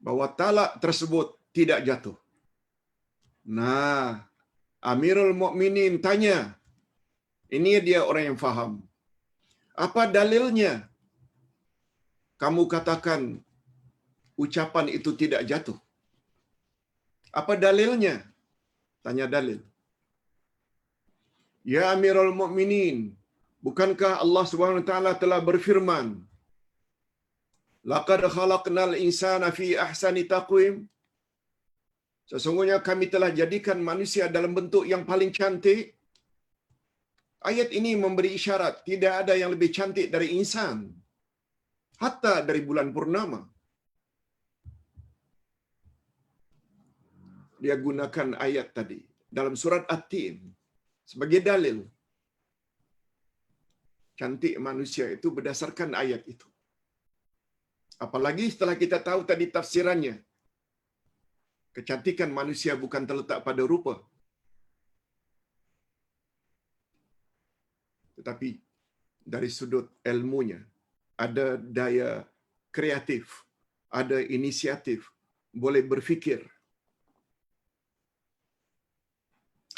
Bahwa talak tersebut tidak jatuh. Nah, Amirul Mukminin tanya, ini dia orang yang faham. Apa dalilnya? Kamu katakan ucapan itu tidak jatuh. Apa dalilnya? Tanya dalil. Ya Amirul Mukminin, bukankah Allah Subhanahu wa taala telah berfirman, laqad khalaqnal insana fi ahsani taqwim? Sesungguhnya kami telah jadikan manusia dalam bentuk yang paling cantik. Ayat ini memberi isyarat tidak ada yang lebih cantik dari insan, hatta dari bulan purnama. Dia gunakan ayat tadi dalam surat At-Tin sebagai dalil. Cantik manusia itu berdasarkan ayat itu. Apalagi setelah kita tahu tadi tafsirannya. Kecantikan manusia bukan terletak pada rupa, tetapi dari sudut ilmunya, ada daya kreatif, ada inisiatif, boleh berfikir.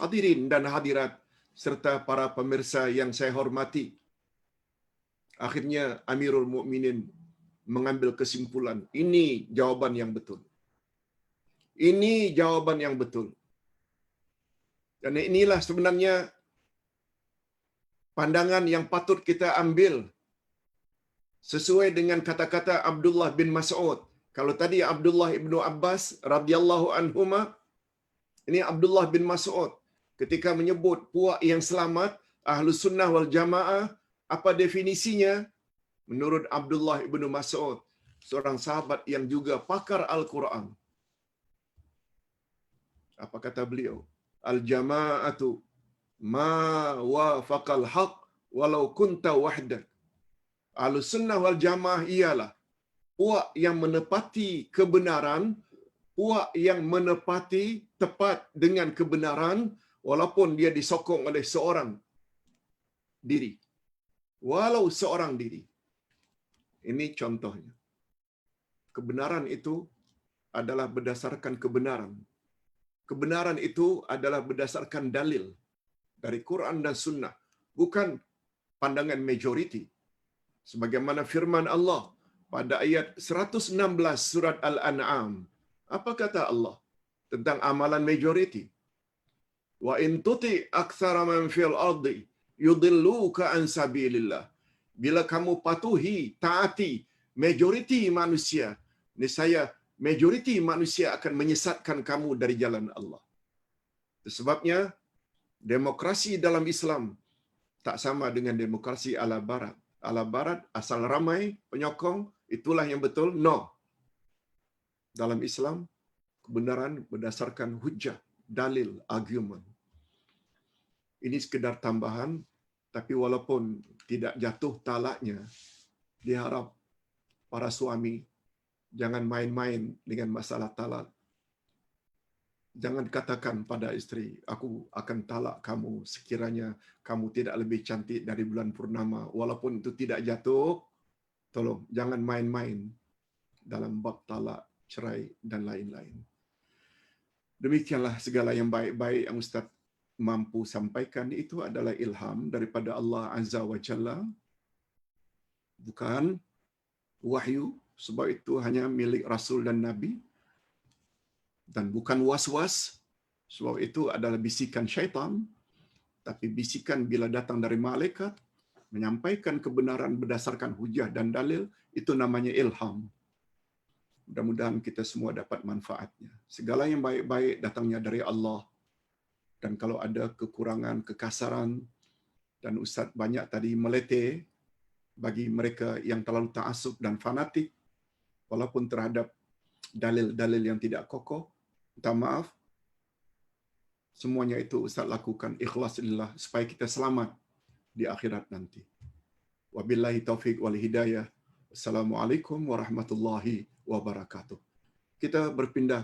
Hadirin dan hadirat serta para pemirsa yang saya hormati, akhirnya Amirul Mukminin mengambil kesimpulan, ini jawaban yang betul. Ini jawaban yang betul. Dan inilah sebenarnya pandangan yang patut kita ambil sesuai dengan kata-kata Abdullah bin Mas'ud. Kalau tadi Abdullah ibnu Abbas radhiyallahu anhuma, ini Abdullah bin Mas'ud ketika menyebut puak yang selamat, Ahlus Sunnah wal Jamaah, apa definisinya? Menurut Abdullah ibnu Mas'ud, seorang sahabat yang juga pakar Al-Quran. Apa kata beliau? Al-jama'atu ma wafaqal haq walau kunta wahdak. Ahlus Sunnah wal Jamaah ialah puak yang menepati kebenaran, puak yang menepati tepat dengan kebenaran walaupun dia disokong oleh seorang diri. Walau seorang diri. Ini contohnya. Kebenaran itu adalah berdasarkan kebenaran. Kebenaran itu adalah berdasarkan dalil dari Quran dan Sunnah, bukan pandangan majoriti. Sebagaimana firman Allah pada ayat 116 surat Al-An'am. Apa kata Allah tentang amalan majoriti? Wa in tuti aktsara man fil ardi yudilluka an sabilillah. Bila kamu patuhi, taati majoriti manusia, niscaya majoriti manusia akan menyesatkan kamu dari jalan Allah. Itu sebabnya demokrasi dalam Islam tak sama dengan demokrasi ala barat. Ala barat asal ramai penyokong, itulah yang betul. No. Dalam Islam, kebenaran berdasarkan hujah, dalil, argument. Ini sekedar tambahan, tapi walaupun tidak jatuh talaknya, diharap para suami jangan main-main dengan masalah talak. Jangan katakan pada isteri, aku akan talak kamu sekiranya kamu tidak lebih cantik dari bulan purnama. Walaupun itu tidak jatuh, tolong jangan main-main dalam bab talak, cerai dan lain-lain. Demikianlah segala yang baik-baik yang Ustaz mampu sampaikan, itu adalah ilham daripada Allah Azza wa Jalla. Bukan wahyu, sebab itu hanya milik Rasul dan Nabi. Dan bukan was-was, sebab itu adalah bisikan syaitan. Tapi bisikan bila datang dari malaikat, menyampaikan kebenaran berdasarkan hujah dan dalil, itu namanya ilham. Mudah-mudahan kita semua dapat manfaatnya. Segala yang baik-baik datangnya dari Allah. Dan kalau ada kekurangan, kekasaran, dan Ustaz banyak tadi meletih bagi mereka yang terlalu ta'assub dan fanatik, walaupun terhadap dalil-dalil yang tidak kokoh, minta maaf. Semuanya itu Ustaz lakukan ikhlas lillah supaya kita selamat di akhirat nanti. Wabillahi taufiq wal hidayah. Assalamualaikum warahmatullahi wabarakatuh. Kita berpindah